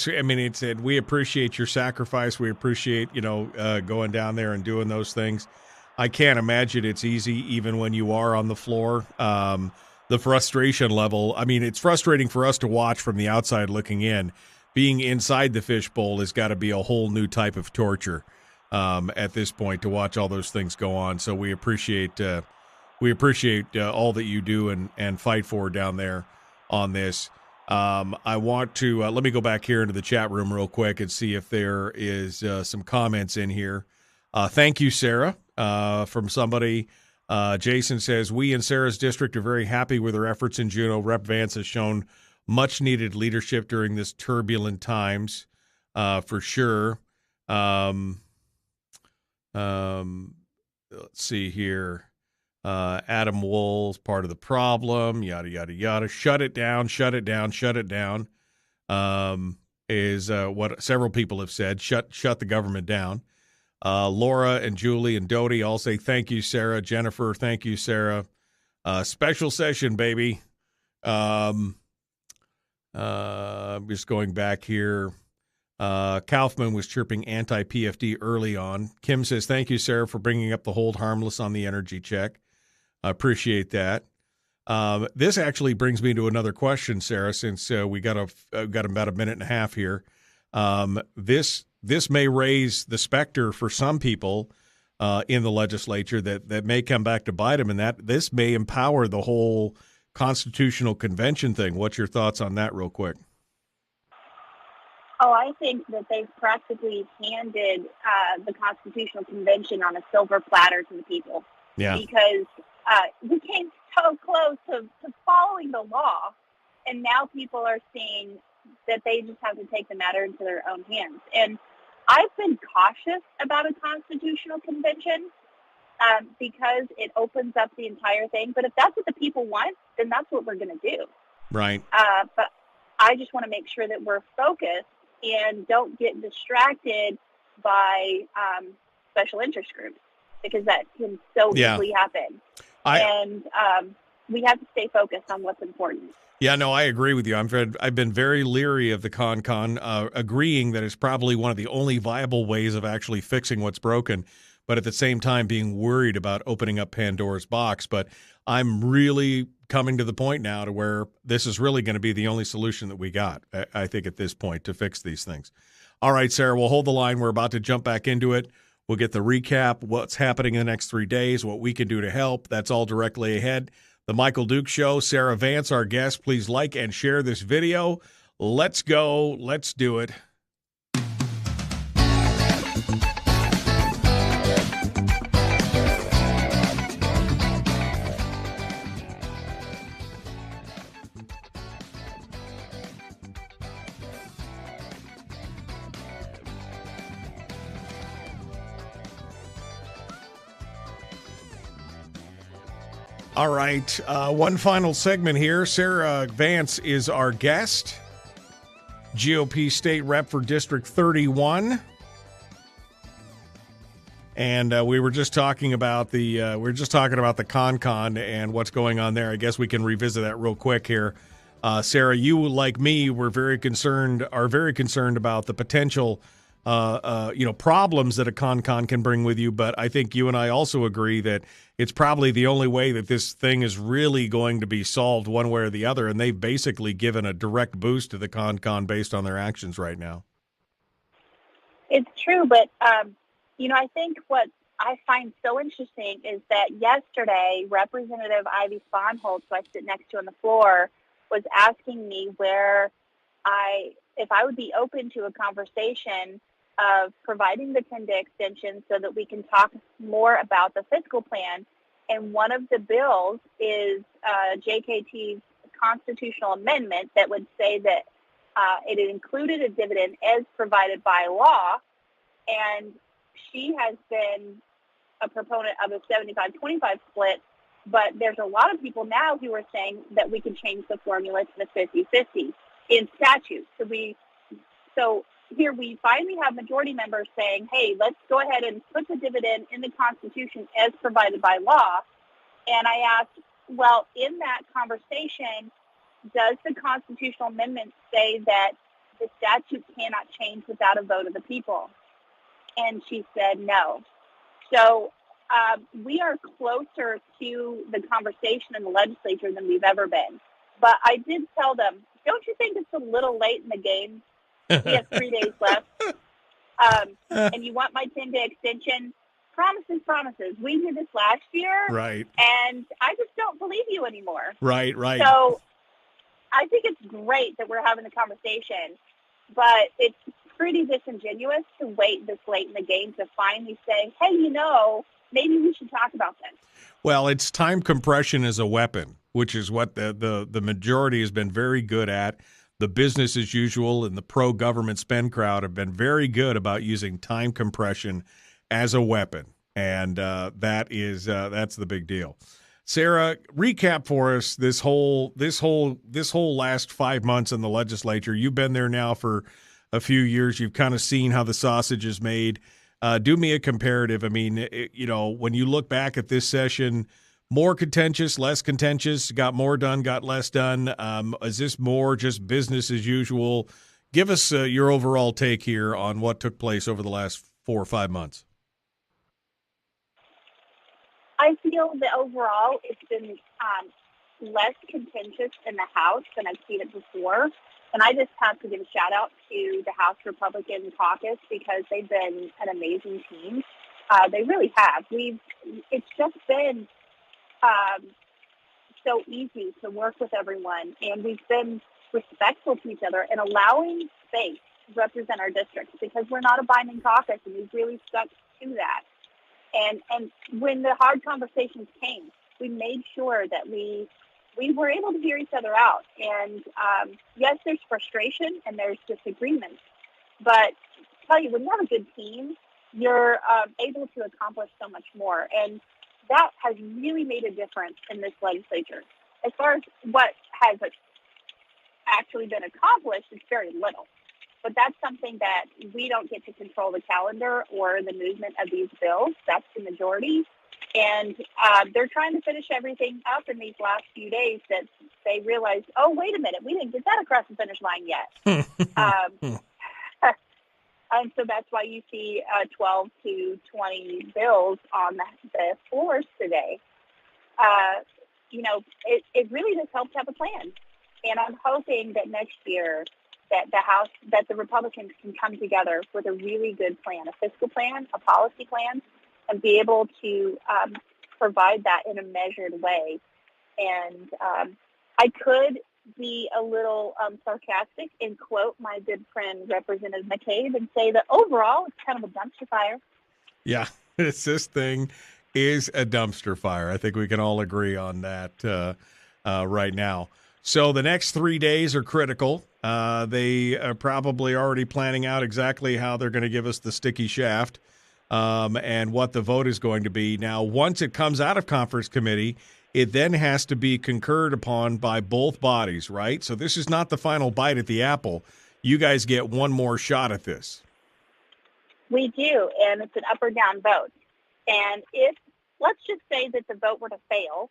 we appreciate your sacrifice. We appreciate, going down there and doing those things. I can't imagine it's easy even when you are on the floor. The frustration level, it's frustrating for us to watch from the outside looking in. Being inside the fishbowl has got to be a whole new type of torture at this point to watch all those things go on. So we appreciate all that you do and fight for down there on this. I want to let me go back here into the chat room real quick and see if there is some comments in here. Thank you, Sarah, from somebody. Jason says, we in Sarah's district are very happy with her efforts in Juneau. Rep Vance has shown much needed leadership during this turbulent times, for sure. Let's see here. Adam Wool's part of the problem, yada, yada, yada. Shut it down, is what several people have said. Shut the government down. Laura and Julie and Dodie all say thank you, Sarah. Jennifer, thank you, Sarah. Special session, baby. I'm just going back here. Kaufman was chirping anti-PFD early on. Kim says, thank you, Sarah, for bringing up the hold harmless on the energy check. I appreciate that. This actually brings me to another question, Sarah, since we got about a minute and a half here. This may raise the specter for some people in the legislature that may come back to bite them, and that this may empower the whole constitutional convention thing. What's your thoughts on that real quick? Oh, I think that they've practically handed the Constitutional Convention on a silver platter to the people. Yeah. Because we came so close to following the law, and now people are seeing that they just have to take the matter into their own hands. And I've been cautious about a Constitutional Convention because it opens up the entire thing. But if that's what the people want, then that's what we're going to do. Right. But I just want to make sure that we're focused and don't get distracted by special interest groups, because that can so easily happen. We have to stay focused on what's important. Yeah, no, I agree with you. I've been very leery of the CON, agreeing that it's probably one of the only viable ways of actually fixing what's broken, but at the same time being worried about opening up Pandora's box. But I'm really coming to the point now to where this is really going to be the only solution that we got, I think, at this point to fix these things. All right, Sarah, we'll hold the line. We're about to jump back into it. We'll get the recap, what's happening in the next 3 days, what we can do to help. That's all directly ahead. The Michael Duke Show, Sarah Vance, our guest. Please like and share this video. Let's go. Let's do it. All right, one final segment here. Sarah Vance is our guest, GOP state rep for District 31. And we were just talking about the CON and what's going on there. I guess we can revisit that real quick here. Sarah, you, like me, are very concerned about the potential problems that a CON can bring with you. But I think you and I also agree that it's probably the only way that this thing is really going to be solved one way or the other. And they've basically given a direct boost to the CON based on their actions right now. It's true. But, I think what I find so interesting is that yesterday, Representative Ivy Sponholz, who I sit next to on the floor, was asking me if I would be open to a conversation of providing the 10-day extension so that we can talk more about the fiscal plan. And one of the bills is JKT's constitutional amendment that would say that it included a dividend as provided by law. And she has been a proponent of a 75-25 split, but there's a lot of people now who are saying that we can change the formula to the 50-50 in statute. So here we finally have majority members saying, hey, let's go ahead and put the dividend in the Constitution as provided by law. And I asked, well, in that conversation, does the constitutional amendment say that the statute cannot change without a vote of the people? And she said no. So we are closer to the conversation in the legislature than we've ever been. But I did tell them, don't you think it's a little late in the game? We have 3 days left. And you want my 10-day extension? Promises. We did this last year. Right. And I just don't believe you anymore. Right. So I think it's great that we're having the conversation, but it's pretty disingenuous to wait this late in the game to finally say, hey, maybe we should talk about this. Well, it's time compression as a weapon, which is what the majority has been very good at. The business as usual and the pro-government spend crowd have been very good about using time compression as a weapon, and that's the big deal. Sarah, recap for us this whole last 5 months in the legislature. You've been there now for a few years. You've kind of seen how the sausage is made. Do me a comparative. I mean, when you look back at this session, more contentious, less contentious, got more done, got less done. Is this more just business as usual? Give us your overall take here on what took place over the last 4 or 5 months. I feel that overall it's been less contentious in the House than I've seen it before. And I just have to give a shout out to the House Republican caucus because they've been an amazing team. They really have. It's just been so easy to work with everyone, and we've been respectful to each other and allowing space to represent our districts because we're not a binding caucus, and we've really stuck to that. And when the hard conversations came, we made sure that we were able to hear each other out. And yes, there's frustration and there's disagreements, but I tell you, when you have a good team, you're able to accomplish so much more. And that has really made a difference in this legislature. As far as what has actually been accomplished, it's very little. But that's something that we don't get to control the calendar or the movement of these bills. That's the majority. And they're trying to finish everything up in these last few days that they realized, oh, wait a minute, we didn't get that across the finish line yet. And so that's why you see 12 to 20 bills on the floors today. It really just helps have a plan. And I'm hoping that next year that the Republicans can come together with a really good plan, a fiscal plan, a policy plan, and be able to provide that in a measured way. And I could be a little sarcastic and quote my good friend Representative McCabe and say that overall it's kind of a dumpster fire. Yeah, this thing is a dumpster fire. I think we can all agree on that right now. So the next 3 days are critical. They are probably already planning out exactly how they're going to give us the sticky shaft and what the vote is going to be. Now, once it comes out of conference committee, it then has to be concurred upon by both bodies, right? So this is not the final bite at the apple. You guys get one more shot at this. We do, and it's an up or down vote. And if, let's just say that the vote were to fail,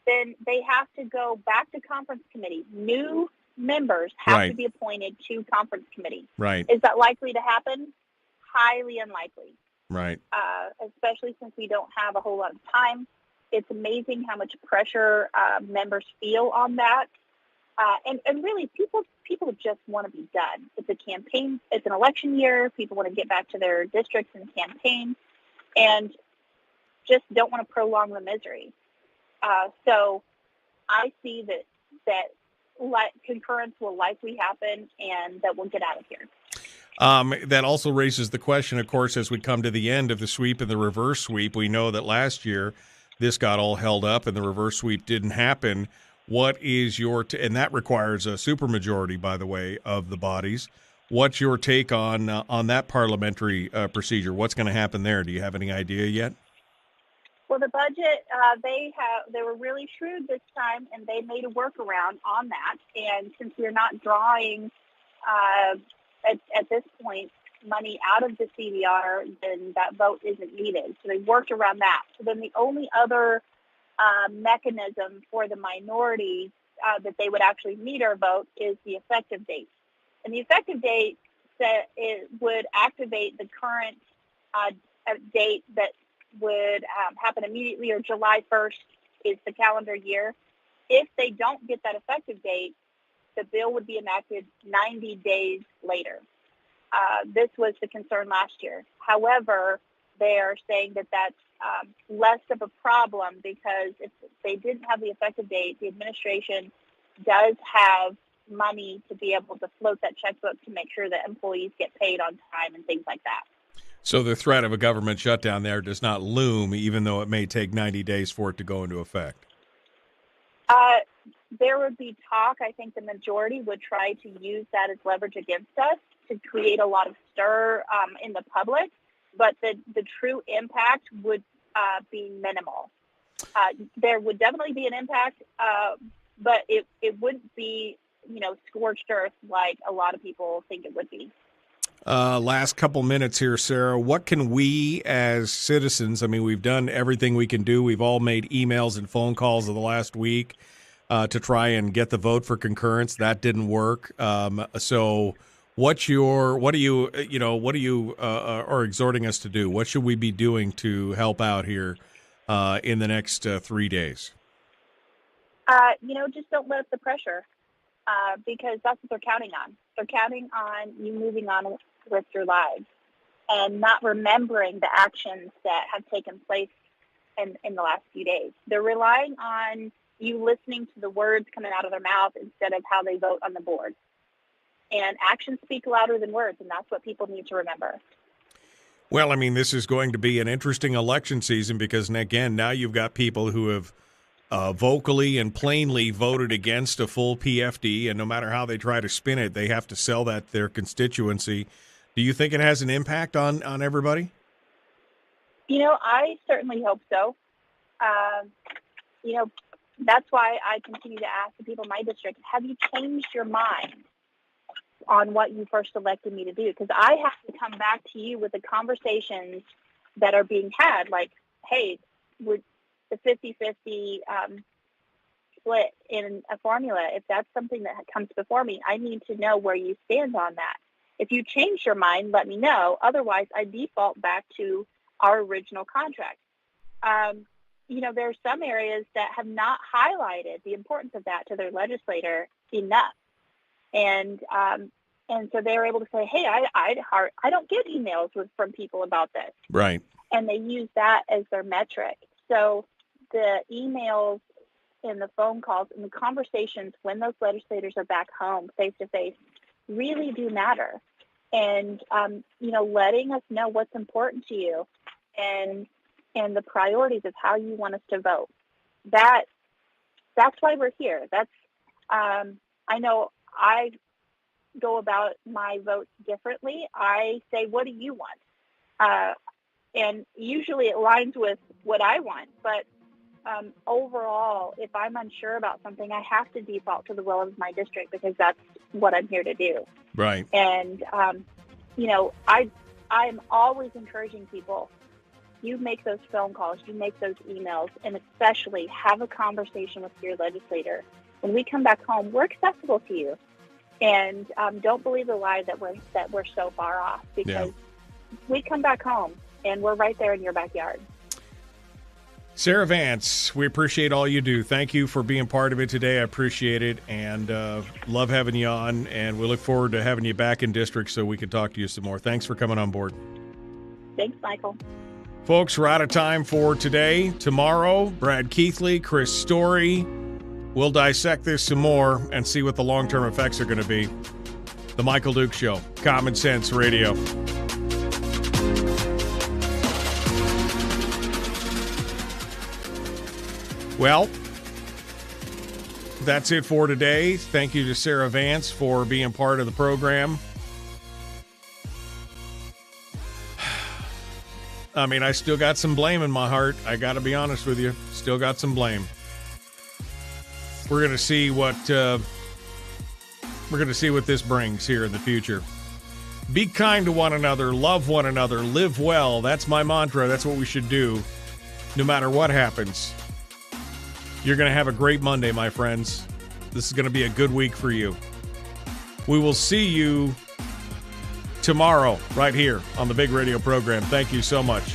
then they have to go back to conference committee. New members have to be appointed to conference committee. Right. Is that likely to happen? Highly unlikely. Right. Especially since we don't have a whole lot of time. It's amazing how much pressure members feel on that. And really, people just want to be done. It's a campaign. It's an election year. People want to get back to their districts and campaign and just don't want to prolong the misery. So I see that concurrence will likely happen and that we'll get out of here. That also raises the question, of course, as we come to the end of the sweep and the reverse sweep. We know that last year this got all held up and the reverse sweep didn't happen. What is your and that requires a supermajority, by the way, of the bodies. What's your take on that parliamentary procedure? What's going to happen there? Do you have any idea yet? Well, the budget, they were really shrewd this time, and they made a workaround on that. And since we're not drawing at this point money out of the CVR, then that vote isn't needed. So they worked around that. So then the only other mechanism for the minority that they would actually need our vote is the effective date. And the effective date would activate the current date that would happen immediately, or July 1st is the calendar year. If they don't get that effective date, the bill would be enacted 90 days later. This was the concern last year. However, they are saying that that's less of a problem because if they didn't have the effective date, the administration does have money to be able to float that checkbook to make sure that employees get paid on time and things like that. So the threat of a government shutdown there does not loom, even though it may take 90 days for it to go into effect. There would be talk. I think the majority would try to use that as leverage against us to create a lot of stir in the public, but the true impact would be minimal. There would definitely be an impact, but it wouldn't be, scorched earth like a lot of people think it would be. Last couple minutes here, Sarah. What can we as citizens, I mean, we've done everything we can do. We've all made emails and phone calls in the last week to try and get the vote for concurrence. That didn't work. So what are you are exhorting us to do? What should we be doing to help out here in the next 3 days? Just don't let up the pressure because that's what they're counting on. They're counting on you moving on with your lives and not remembering the actions that have taken place in the last few days. They're relying on you listening to the words coming out of their mouth instead of how they vote on the board. And actions speak louder than words, and that's what people need to remember. Well, I mean, this is going to be an interesting election season because, again, now you've got people who have vocally and plainly voted against a full PFD, and no matter how they try to spin it, they have to sell that to their constituency. Do you think it has an impact on everybody? I certainly hope so. That's why I continue to ask the people in my district, have you changed your mind on what you first elected me to do? Because I have to come back to you with the conversations that are being had, like, hey, would the 50-50 split in a formula, if that's something that comes before me, I need to know where you stand on that. If you change your mind, let me know. Otherwise, I default back to our original contract. There are some areas that have not highlighted the importance of that to their legislator enough. And so they're able to say, hey, I don't get emails from people about this. Right. And they use that as their metric. So the emails and the phone calls and the conversations when those legislators are back home face-to-face really do matter. And, letting us know what's important to you and the priorities of how you want us to vote. That's why we're here. I know I go about my votes differently. I say, what do you want? And usually it aligns with what I want. But overall, if I'm unsure about something, I have to default to the will of my district because that's what I'm here to do. Right. And, I'm always encouraging people, you make those phone calls, you make those emails, and especially have a conversation with your legislator. When we come back home, we're accessible to you. And don't believe the lie that we're so far off because we come back home and we're right there in your backyard. Sarah Vance, we appreciate all you do. Thank you for being part of it today. I appreciate it and love having you on. And we look forward to having you back in district so we can talk to you some more. Thanks for coming on board. Thanks, Michael. Folks, we're out of time for today. Tomorrow, Brad Keithley, Chris Story. We'll dissect this some more and see what the long-term effects are going to be. The Michael Duke Show, Common Sense Radio. Well, that's it for today. Thank you to Sarah Vance for being part of the program. I mean, I still got some blame in my heart. I got to be honest with you. Still got some blame. We're going to see what this brings here in the future. Be kind to one another, love one another, live well. That's my mantra. That's what we should do, no matter what happens. You're going to have a great Monday, my friends. This is going to be a good week for you. We will see you tomorrow right here on the Big Radio program. Thank you so much.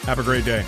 Have a great day.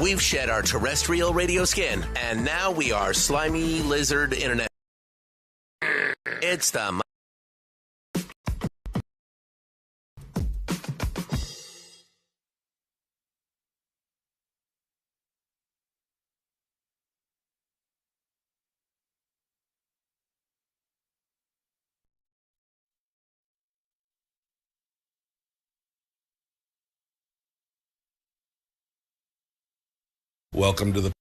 We've shed our terrestrial radio skin, and now we are slimy lizard internet. It's the Welcome to the